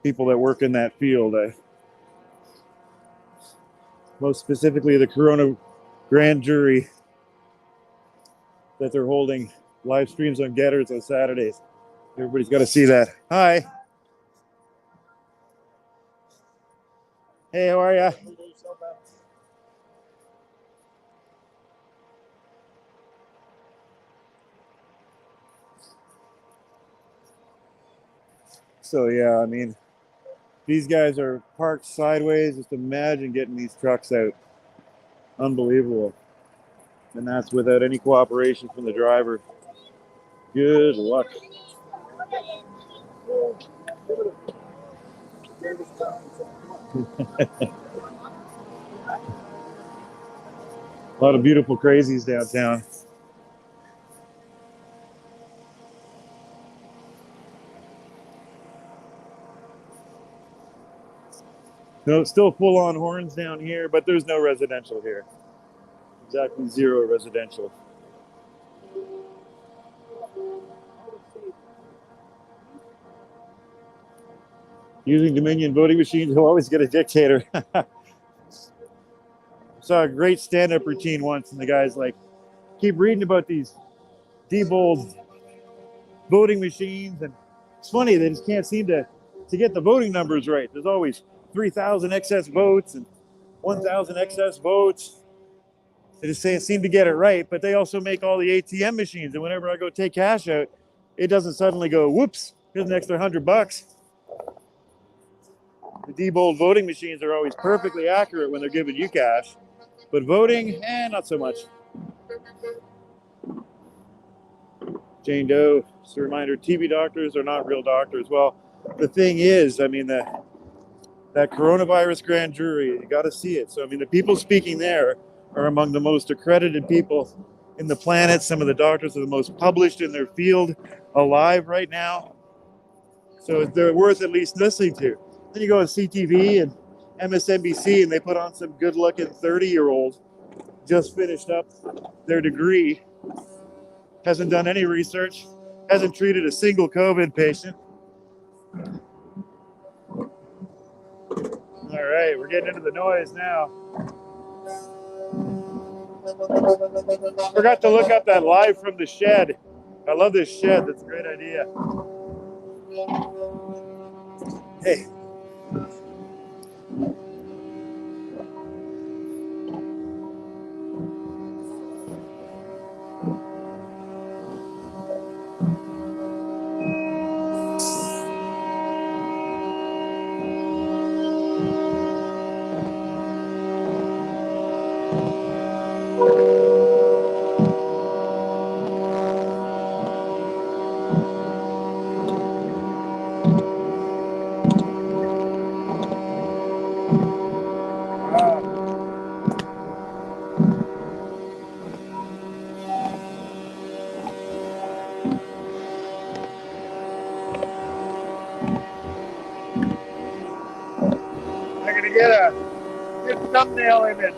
people that work in that field. Most specifically, the Corona grand jury that they're holding live streams on Getters on Saturdays. Everybody's got to see that. Hi. Hey, how are you? So yeah, I mean, these guys are parked sideways. Just imagine getting these trucks out. Unbelievable. And that's without any cooperation from the driver. Good luck. A lot of beautiful crazies downtown. No, still full on horns down here, but there's no residential here. Exactly zero residential. Using Dominion voting machines, you'll always get a dictator. Saw a great stand-up routine once, and the guy's like, keep reading about these Diebold voting machines, and it's funny, they just can't seem to get the voting numbers right. There's always 3,000 excess votes and 1,000 excess votes. They just seem to get it right, but they also make all the ATM machines, and whenever I go take cash out, it doesn't suddenly go, whoops, here's an extra $100. The Diebold voting machines are always perfectly accurate when they're giving you cash, but voting, not so much. Jane Doe, just a reminder, TV doctors are not real doctors. Well, the thing is, I mean, that coronavirus grand jury, you got to see it. So, I mean, the people speaking there are among the most accredited people in the planet. Some of the doctors are the most published in their field alive right now. So they're worth at least listening to. Then you go on CTV and MSNBC, and they put on some good-looking 30-year-old, just finished up their degree, hasn't done any research, hasn't treated a single COVID patient. All right, we're getting into the noise now. Forgot to look up that live from the shed. I love this shed. That's a great idea. Hey. I'm gonna get a good thumbnail image.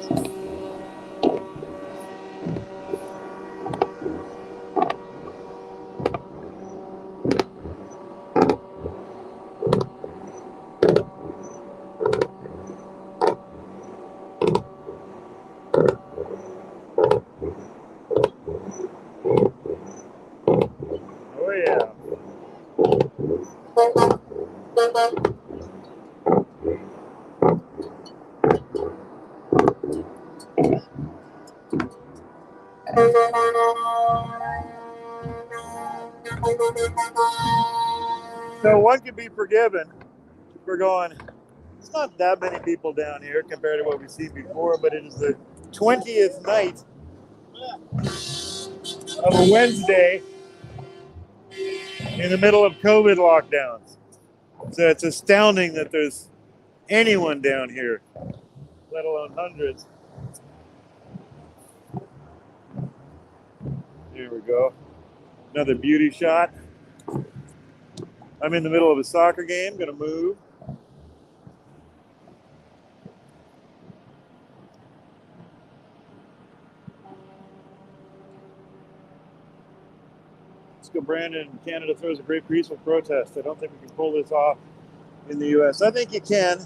Oh yeah. So one can be forgiven for going, it's not that many people down here compared to what we've seen before, but it is the 20th night of a Wednesday in the middle of COVID lockdowns. So it's astounding that there's anyone down here, let alone hundreds. Here we go. Another beauty shot. I'm in the middle of a soccer game, gonna move. Let's go, Brandon. Canada throws a great peaceful protest. I don't think we can pull this off in the US. I think you can.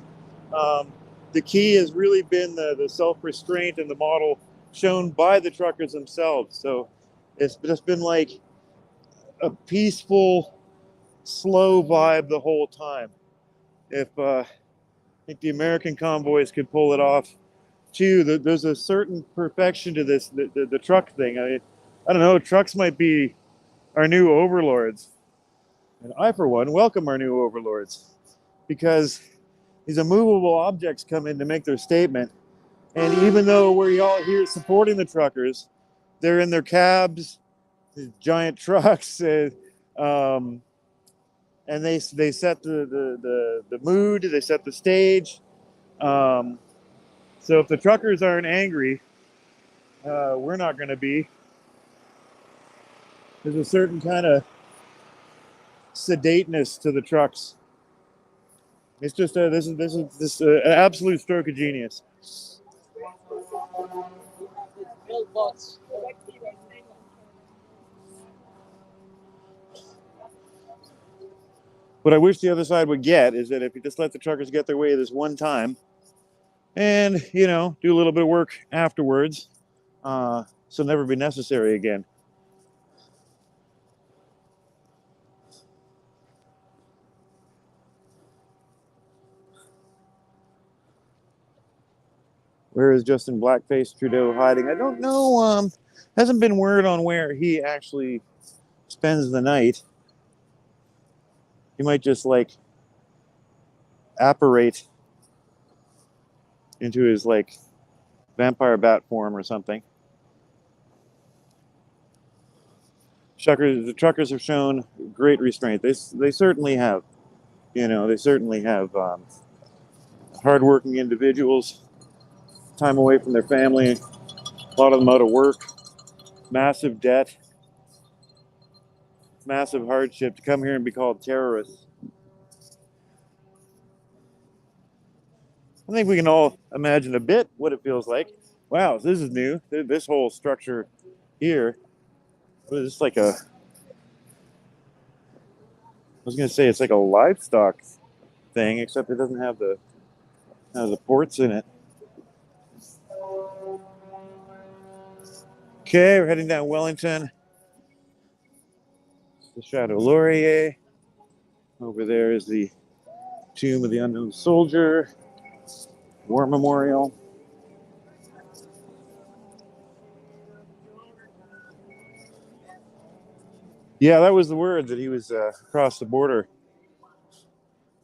The key has really been the self-restraint and the model shown by the truckers themselves. So it's just been like a peaceful, slow vibe the whole time. If I think the American convoys could pull it off too, there's a certain perfection to this, the truck thing. I don't know, trucks might be our new overlords. And I, for one, welcome our new overlords, because these immovable objects come in to make their statement. And even though we're all here supporting the truckers, they're in their cabs, these giant trucks, and they set the mood, they set the stage. So if the truckers aren't angry, we're not going to be. There's a certain kind of sedateness to the trucks. It's just this is an absolute stroke of genius. What I wish the other side would get is that if you just let the truckers get their way this one time, and do a little bit of work afterwards, so it'll never be necessary again. Where is Justin Blackface Trudeau hiding? I don't know. Hasn't been word on where he actually spends the night. He might just like apparate into his like vampire bat form or something. The truckers have shown great restraint. They certainly have. They certainly have hardworking individuals, time away from their family, a lot of them out of work, massive debt, massive hardship to come here and be called terrorists. I think we can all imagine a bit what it feels like. Wow, this is new. This whole structure here. It's like I was going to say it's like a livestock thing, except it doesn't have the ports in it. Okay, we're heading down Wellington. The Chateau Laurier. Over there is the Tomb of the Unknown Soldier. War Memorial. Yeah, that was the word that he was across the border.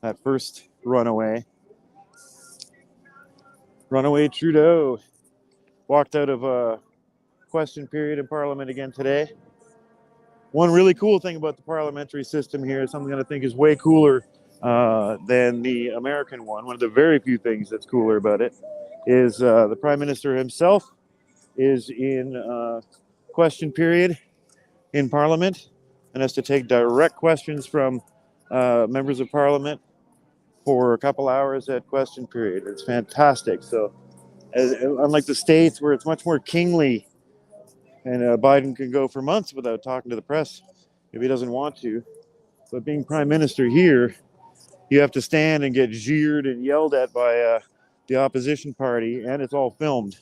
That first runaway. Runaway Trudeau walked out of question period in Parliament again today. One really cool thing about the parliamentary system here, something that I think is way cooler than the American one. One of the very few things that's cooler about it is the Prime Minister himself is in question period in Parliament and has to take direct questions from members of Parliament for a couple hours at question period. It's fantastic. So unlike the States where it's much more kingly and Biden can go for months without talking to the press if he doesn't want to. But being Prime Minister here, you have to stand and get jeered and yelled at by the opposition party, and it's all filmed.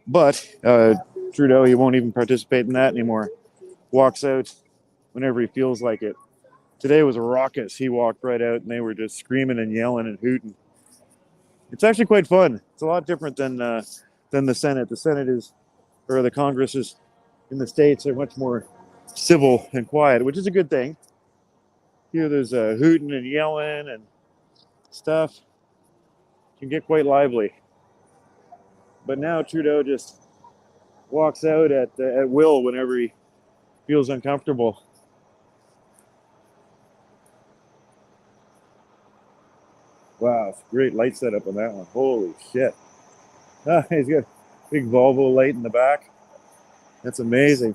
But Trudeau, he won't even participate in that anymore. Walks out whenever he feels like it. Today was raucous. He walked right out, and they were just screaming and yelling and hooting. It's actually quite fun. It's a lot different than the Senate. The Senate is, or the Congress is, in the States are much more civil and quiet, which is a good thing. Here there's hooting and yelling and stuff. It can get quite lively. But now Trudeau just walks out at will whenever he feels uncomfortable. Wow, it's a great light setup on that one. Holy shit. He's got a big Volvo light in the back. That's amazing.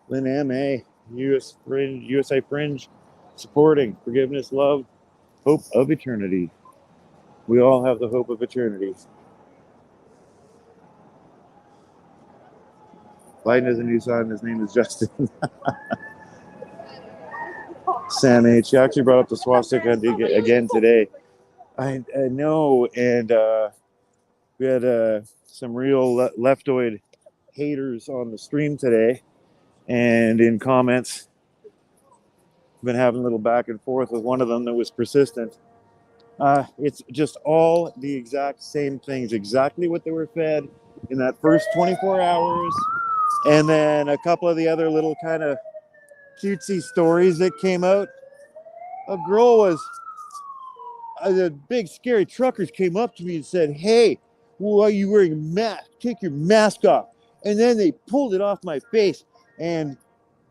Lynn M.A., USA Fringe, supporting forgiveness, love, hope of eternity. We all have the hope of eternity. Biden has a new son. His name is Justin. Sam H. He actually brought up the swastika again today. I know, and we had some real leftoid haters on the stream today, and in comments, been having a little back and forth with one of them that was persistent. It's just all the exact same things, exactly what they were fed in that first 24 hours. And then a couple of the other little kind of cutesy stories that came out. A girl was, the big scary truckers came up to me and said, "Hey, why are you wearing a mask? Take your mask off." And then they pulled it off my face. And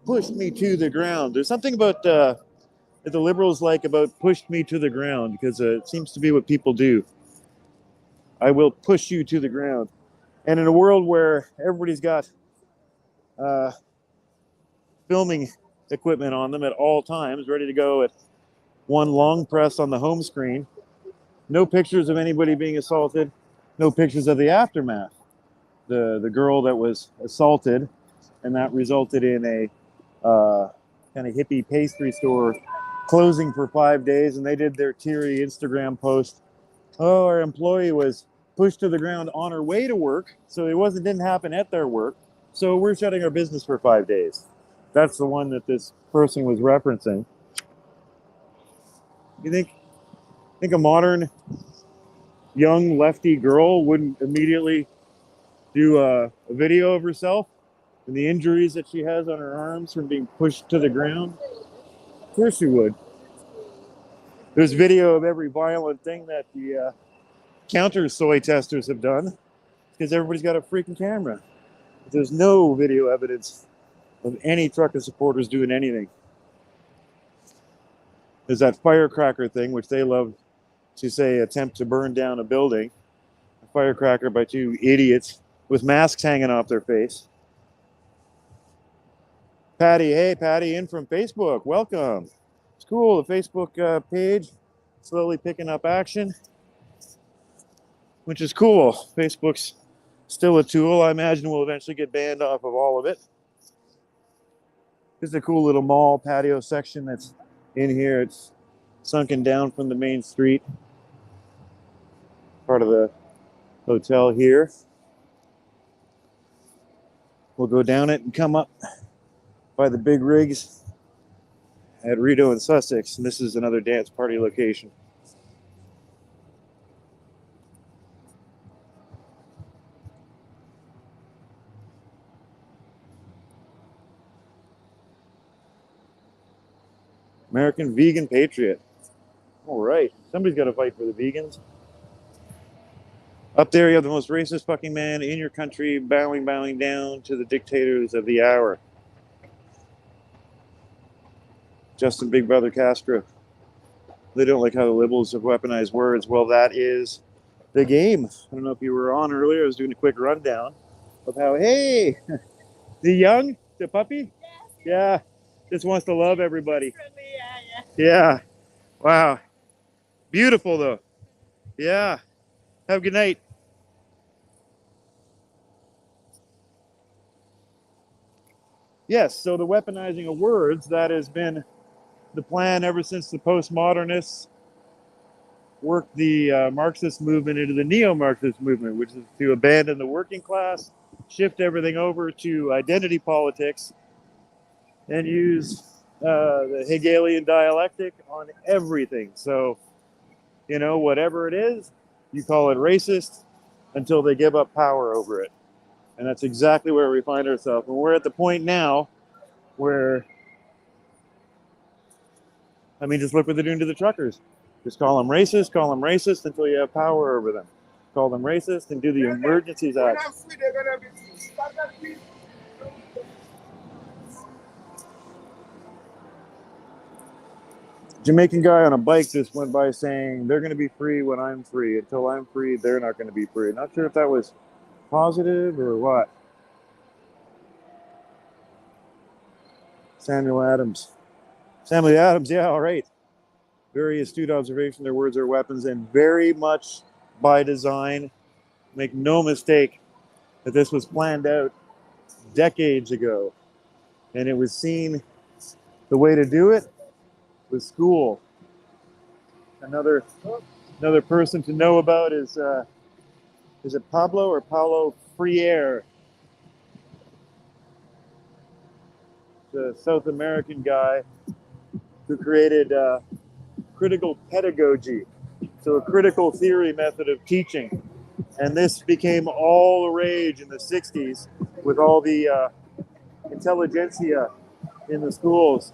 pushed me to the ground. There's something about that the Liberals like about pushed me to the ground, because it seems to be what people do. I will push you to the ground. And in a world where everybody's got filming equipment on them at all times, ready to go at one long press on the home screen, no pictures of anybody being assaulted, no pictures of the aftermath. The girl that was assaulted, and that resulted in a kind of hippie pastry store closing for 5 days, and they did their teary Instagram post. Oh, our employee was pushed to the ground on her way to work, so it didn't happen at their work, so we're shutting our business for 5 days. That's the one that this person was referencing. You think a modern young lefty girl wouldn't immediately do a video of herself and the injuries that she has on her arms from being pushed to the ground? Of course she would. There's video of every violent thing that the counter soy testers have done, because everybody's got a freaking camera. But there's no video evidence of any trucker supporters doing anything. There's that firecracker thing, which they love to say attempt to burn down a building. A firecracker by two idiots with masks hanging off their face. Patty, hey Patty, in from Facebook, welcome. It's cool, the Facebook page slowly picking up action, which is cool. Facebook's still a tool. I imagine we'll eventually get banned off of all of it. This is a cool little mall patio section that's in here. It's sunken down from the main street. Part of the hotel here. We'll go down it and come up by the big rigs at Rideau and Sussex. And this is another dance party location. American Vegan Patriot. All right. Somebody's got to fight for the vegans. Up there, you have the most racist fucking man in your country bowing down to the dictators of the hour. Justin Big Brother Castro. They don't like how the liberals have weaponized words. Well, that is the game. I don't know if you were on earlier. I was doing a quick rundown of how, hey, the puppy? Yes. Yeah, just wants to love everybody. Yeah. Wow. Beautiful, though. Yeah. Have a good night. Yes, so the weaponizing of words, that has been the plan ever since the postmodernists worked the Marxist movement into the neo-Marxist movement, which is to abandon the working class, shift everything over to identity politics, and use the Hegelian dialectic on everything. So, you know, whatever it is, you call it racist until they give up power over it. And that's exactly where we find ourselves. And we're at the point now where, I mean, just look what they're doing to the truckers. Just call them racist until you have power over them. Call them racist and do the Emergencies Act. Jamaican guy on a bike just went by saying, they're going to be free when I'm free. Until I'm free, they're not going to be free. Not sure if that was positive or what. Samuel Adams, yeah, all right. Very astute observation. Their words are weapons, and very much by design. Make no mistake that this was planned out decades ago. And it was seen the way to do it was school. Another person to know about is it Pablo or Paulo Freire? The South American guy who created critical pedagogy, so a critical theory method of teaching. And this became all the rage in the 60s with all the intelligentsia in the schools.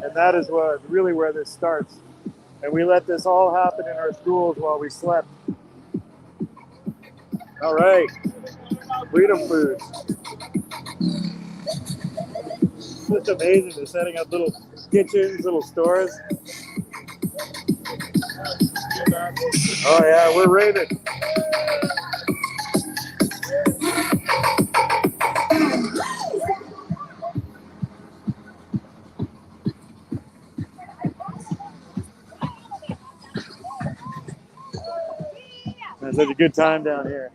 And that is really where this starts. And we let this all happen in our schools while we slept. All right, freedom food. just amazing. They're setting up little kitchens, little stores. Oh yeah, we're raving. It's such a good time down here.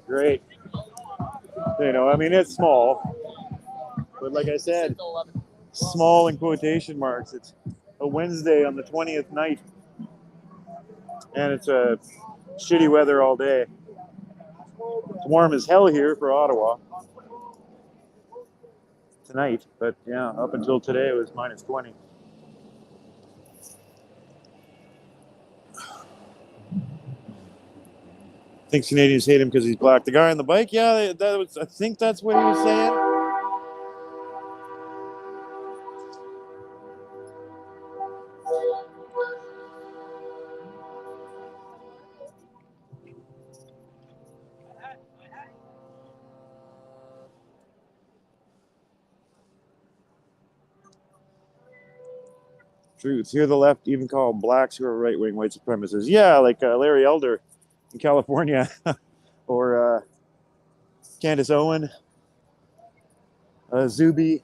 Great. You know, I mean, it's small, but like I said, small in quotation marks. It's a Wednesday on the 20th night, and it's shitty weather all day. It's warm as hell here for Ottawa tonight, but yeah, up until today it was minus 20. Thinks Canadians hate him because he's black. The guy on the bike, yeah, that was. I think that's what he was saying. Truth. Here, the left even call blacks who are right-wing white supremacists. Yeah, like Larry Elder in California, or Candace Owen, Zuby,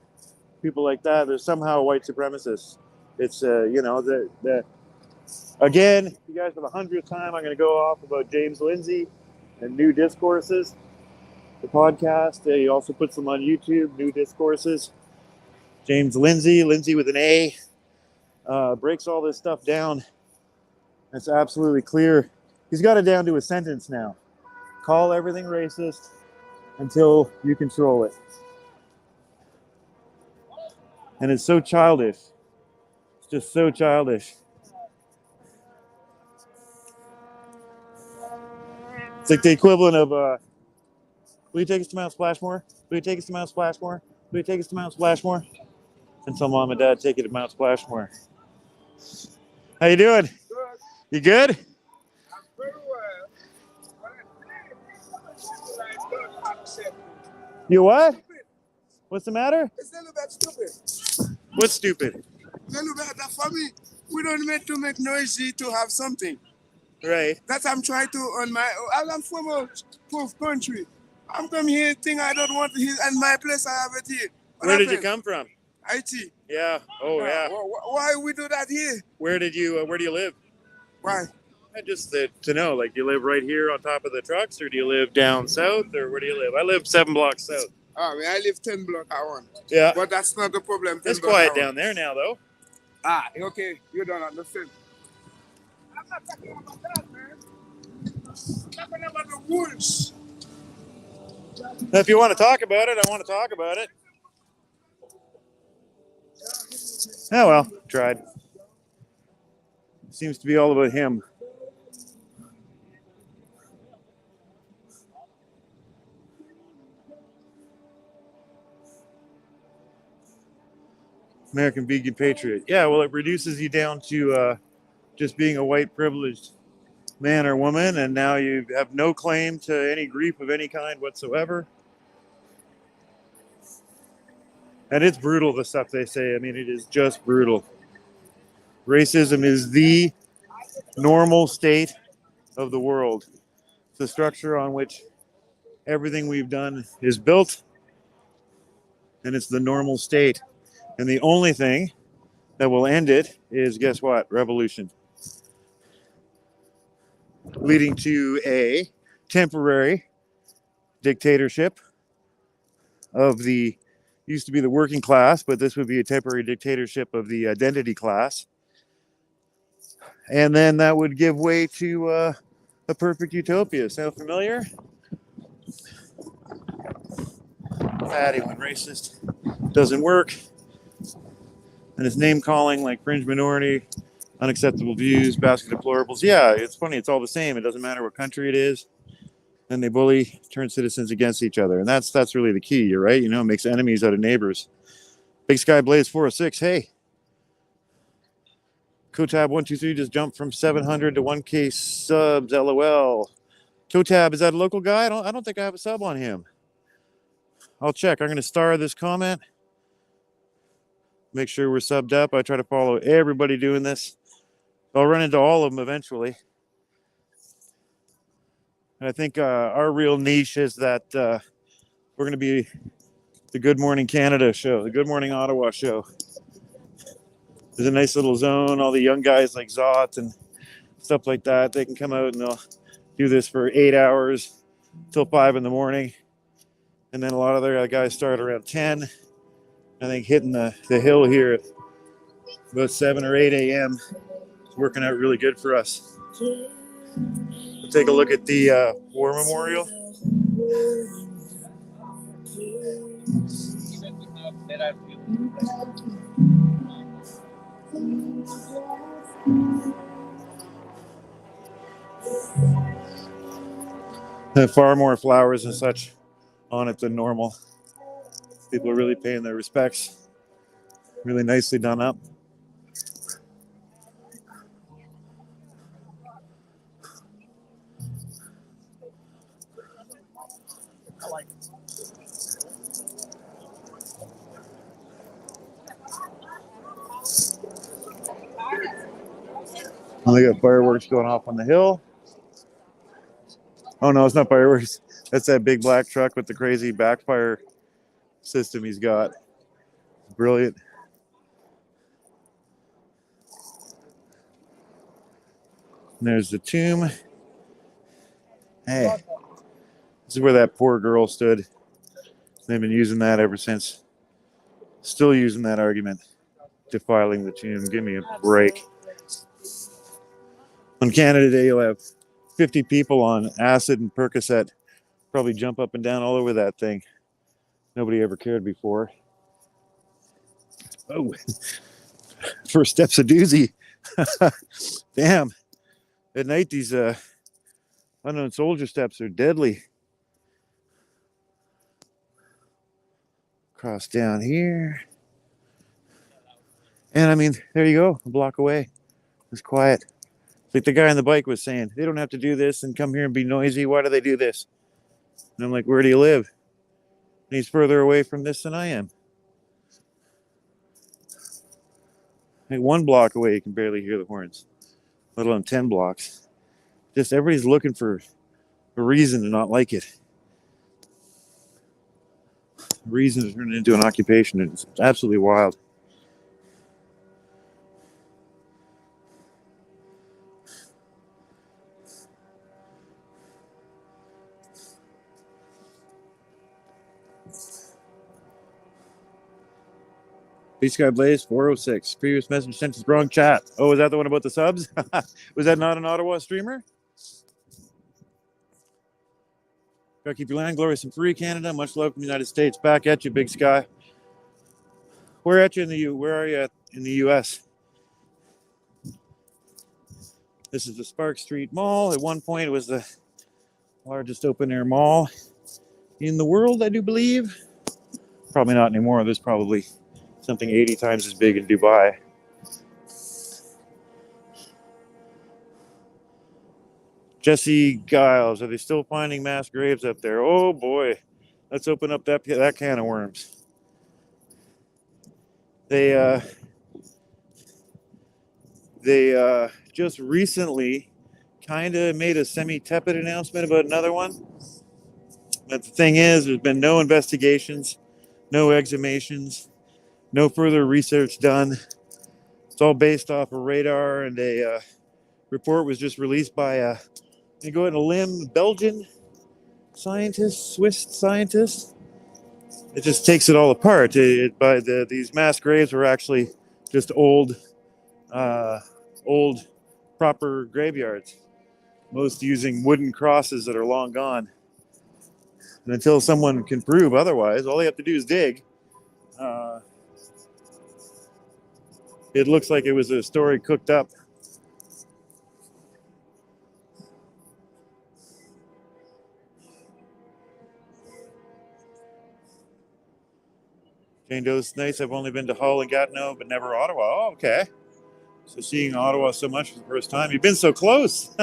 people like that. They're somehow white supremacists. It's you know, the again, you guys, for the 100th time, I'm going to go off about James Lindsay and New Discourses, the podcast. He also puts them on YouTube. New Discourses. James Lindsay with an A. Breaks all this stuff down. It's absolutely clear. He's got it down to a sentence now. Call everything racist until you control it. And it's so childish. It's just so childish. It's like the equivalent of, will you take us to Mount Splashmore? Will you take us to Mount Splashmore? Will you take us to Mount Splashmore? Until mom and dad take you to Mount Splashmore. How you doing? Good. You good? I'm very well. You what? What's the matter? It's a little bit stupid. What's stupid? It's a little bit that for me, we don't meant to make noisy to have something. Right. That's I'm trying to on my. I'm from a poor country. I'm come here, think I don't want to, and my place I have it here. Where did you come from? IT. Yeah. Oh yeah. Why we do that here? Where do you live? Why? Just to know, like, do you live right here on top of the trucks, or do you live down south, or where do you live? I live 7 blocks south. I mean, I live 10 blocks I want. Yeah. But that's not the problem. It's quiet down there now, though. Ah, okay. You don't understand. I'm not talking about that, man. I'm talking about the wolves. If you want to talk about it, I want to talk about it. Oh well, tried. Seems to be all about him. American vegan patriot. Yeah, well, it reduces you down to just being a white privileged man or woman, and now you have no claim to any grief of any kind whatsoever. And it's brutal, the stuff they say. I mean, it is just brutal. Racism is the normal state of the world. It's the structure on which everything we've done is built, and it's the normal state. And the only thing that will end it is, guess what? Revolution. Leading to a temporary dictatorship of the, used to be the working class, but this would be a temporary dictatorship of the identity class. And then that would give way to a perfect utopia. Sound familiar? Fatty when racist doesn't work. And it's name calling like fringe minority, unacceptable views, basket of deplorables. Yeah, it's funny. It's all the same. It doesn't matter what country it is. And they bully, turn citizens against each other. And that's really the key. You're right. You know, it makes enemies out of neighbors. Big Sky Blaze 406. Hey. Kotab 123 just jumped from 700 to 1K subs. LOL. Kotab, is that a local guy? I don't think I have a sub on him. I'll check. I'm going to star this comment. Make sure we're subbed up. I try to follow everybody doing this. I'll run into all of them eventually. And I think our real niche is that we're going to be the Good Morning Canada show, the Good Morning Ottawa show. There's a nice little zone. All the young guys like Zot and stuff like that, they can come out and they'll do this for 8 hours till 5 in the morning. And then a lot of the guys start around 10. I think hitting the hill here at about 7 or 8 a.m. is working out really good for us. We'll take a look at the War Memorial. Far more flowers and such on it than normal. People are really paying their respects. Really nicely done up. Oh, they got fireworks going off on the hill. Oh no, it's not fireworks. That's that big black truck with the crazy backfire system he's got. Brilliant. And there's the tomb. Hey, this is where that poor girl stood. They've been using that ever since. Still using that argument. Defiling the tomb. Give me a break. On Canada Day, you'll have 50 people on acid and Percocet probably jump up and down all over that thing. Nobody ever cared before. Oh, first step's a doozy. Damn. At night, these unknown soldier steps are deadly. Cross down here. And I mean, there you go, a block away. It's quiet. Like the guy on the bike was saying, they don't have to do this and come here and be noisy. Why do they do this? And I'm like, where do you live? And he's further away from this than I am. Like 1 block away, you can barely hear the horns, let alone 10 blocks. Just everybody's looking for a reason to not like it. A reason to turn it into an occupation. It's absolutely wild. Beach Sky Blaze 406. Previous message sent to the wrong chat. Oh, is that the one about the subs? Was that not an Ottawa streamer? Gotta keep your land glorious and free, Canada. Much love from the United States. Back at you, Big Sky. Where are you in the US? This is the Spark Street Mall. At one point, it was the largest open-air mall in the world, I do believe. Probably not anymore. There's probably something 80 times as big in Dubai. Jesse Giles, are they still finding mass graves up there? Oh boy, let's open up that can of worms. They just recently kind of made a semi-tepid announcement about another one. But the thing is, there's been no investigations, no exhumations, no further research done. It's all based off of radar, and a report was just released by you go on a limb, Belgian scientist, Swiss scientist. It just takes it all apart. These mass graves were actually just old proper graveyards, most using wooden crosses that are long gone. And until someone can prove otherwise, all they have to do is dig. It looks like it was a story cooked up. Jane Doe's nice. I've only been to Hull and Gatineau, but never Ottawa. Oh, okay. So seeing Ottawa so much for the first time. You've been so close.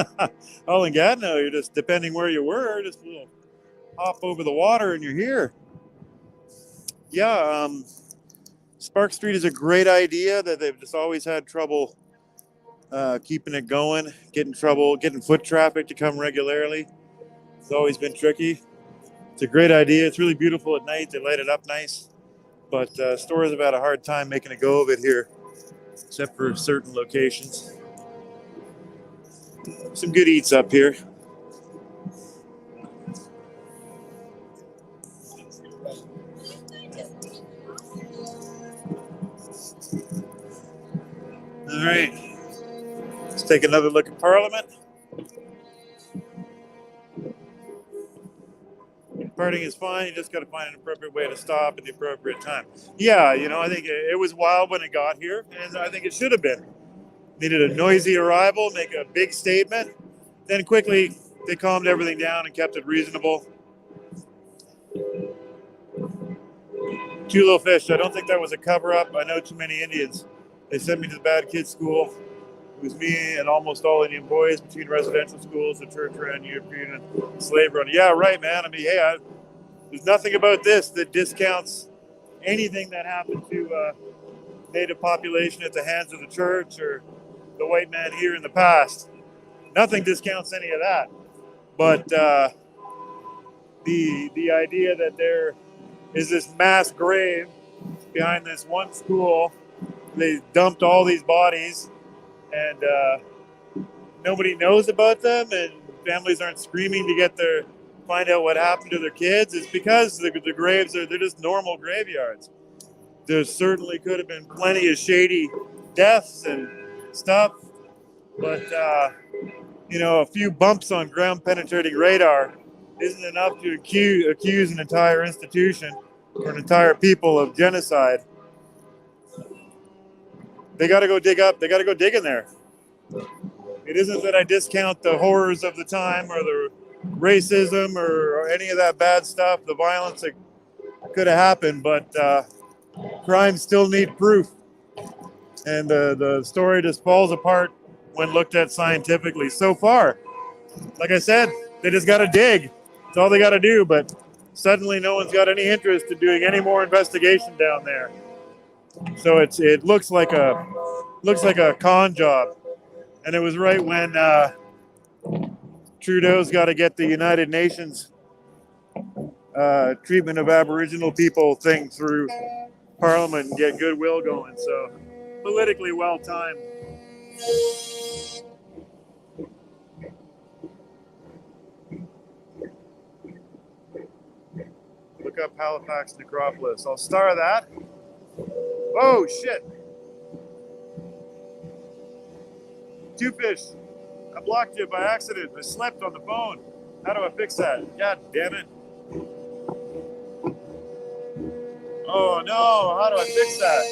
Hull and Gatineau, you're just, depending where you were, just a little hop over the water and you're here. Yeah, Spark Street is a great idea that they've just always had trouble keeping it going, getting foot traffic to come regularly. It's always been tricky. It's a great idea. It's really beautiful at night. They light it up nice. But stores have had a hard time making a go of it here, except for certain locations. Some good eats up here. All right, let's take another look at Parliament. Parting is fine. You just got to find an appropriate way to stop at the appropriate time. Yeah, I think it was wild when it got here, and I think it should have been. Needed a noisy arrival, make a big statement. Then quickly, they calmed everything down and kept it reasonable. Two little fish. I don't think that was a cover-up. I know too many Indians. They sent me to the bad kids school. It was me and almost all Indian boys between residential schools, the church ran, European, and slave run. Yeah, right, man. I mean, hey, there's nothing about this that discounts anything that happened to Native population at the hands of the church or the white man here in the past. Nothing discounts any of that. But the idea that there is this mass grave behind this one school, they dumped all these bodies, and nobody knows about them, and families aren't screaming to find out what happened to their kids. It's because the graves they're just normal graveyards. There certainly could have been plenty of shady deaths and stuff, but a few bumps on ground penetrating radar isn't enough to accuse an entire institution or an entire people of genocide. They got to go dig up. They got to go dig in there. It isn't that I discount the horrors of the time or the racism or any of that bad stuff, the violence that could have happened, but crimes still need proof. And the story just falls apart when looked at scientifically. So far, like I said, they just got to dig. That's all they got to do. But suddenly no one's got any interest in doing any more investigation down there. So it looks like a con job. And it was right when Trudeau's got to get the United Nations treatment of Aboriginal people thing through Parliament and get goodwill going. So politically well timed. Look up Halifax necropolis. I'll star that. Oh shit! Two fish. I blocked you by accident. I slept on the phone. How do I fix that? God damn it. Oh no, how do I fix that?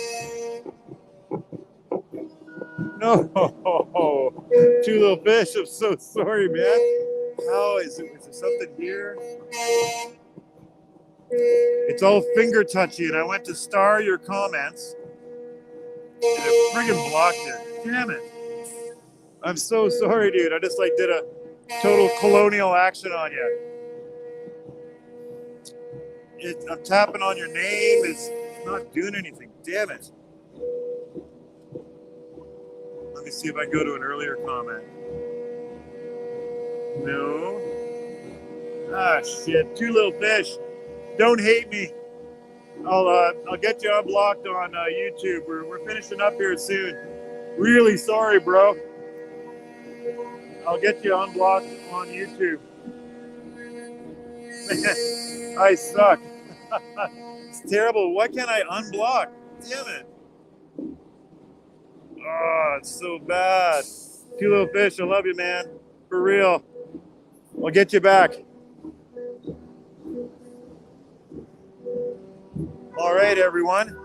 No. Two little fish. I'm so sorry, man. How is there something here? It's all finger touchy, and I went to star your comments, and it friggin' blocked it. Damn it. I'm so sorry, dude. I just did a total colonial action on you. I'm tapping on your name. It's not doing anything. Damn it. Let me see if I can go to an earlier comment. No. Ah, shit. Two little fish. Don't hate me. I'll get you unblocked on YouTube. We're finishing up here soon. Really sorry, bro. I'll get you unblocked on YouTube. I suck. It's terrible. Why can't I unblock? Damn it. Oh, it's so bad. Two little fish. I love you, man. For real. I'll get you back. All right, everyone.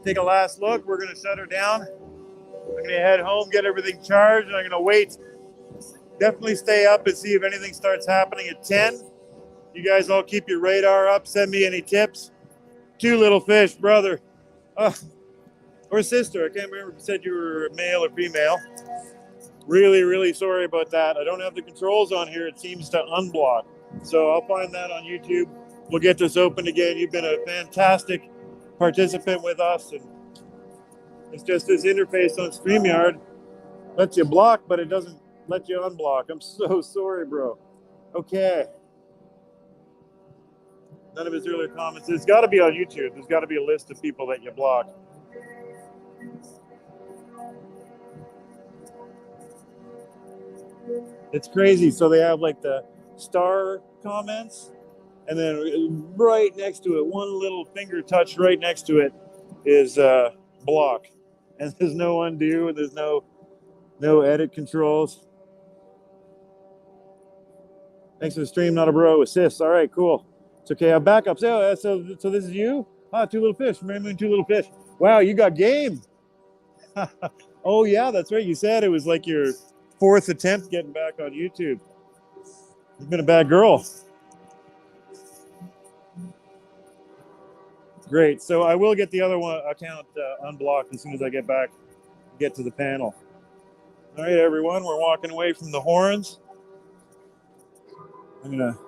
Take a last look. We're going to shut her down. I'm going to head home, get everything charged, and I'm going to wait. Definitely stay up and see if anything starts happening at 10. You guys all keep your radar up. Send me any tips. Two little fish, brother. Or sister. I can't remember if you said you were male or female. Really, really sorry about that. I don't have the controls on here. It seems to unblock. So I'll find that on YouTube. We'll get this open again. You've been a fantastic participant with us, and it's just this interface on StreamYard lets you block, but it doesn't let you unblock. I'm so sorry, bro. Okay. None of his earlier comments. It's got to be on YouTube. There's got to be a list of people that you block. It's crazy. So they have like the star comments, and then right next to it, one little finger touch right next to it is block. And there's no undo, and there's no edit controls. Thanks for the stream, not a bro. Assist. All right, cool. It's okay. I have backups. Oh, so this is you? Ah, two little fish. Moon, two little fish. Wow, you got game. Oh yeah, that's right. You said it was like your 4th attempt getting back on YouTube. You've been a bad girl. Great. So I will get the other one account unblocked as soon as I get to the panel. All right, everyone, we're walking away from the horns. I'm gonna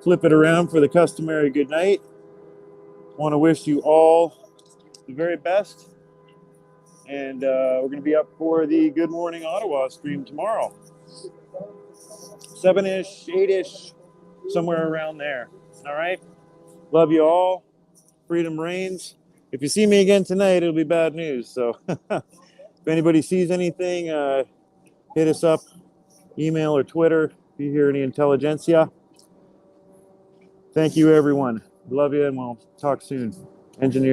flip it around for the customary good night. Want to wish you all the very best, and we're gonna be up for the Good Morning Ottawa stream tomorrow, 7-ish, 8-ish, somewhere around there. All right, love you all. Freedom reigns. If you see me again tonight, it'll be bad news. So if anybody sees anything, hit us up, email or Twitter if you hear any intelligentsia. Thank you, everyone. Love you, and we'll talk soon. Engineer.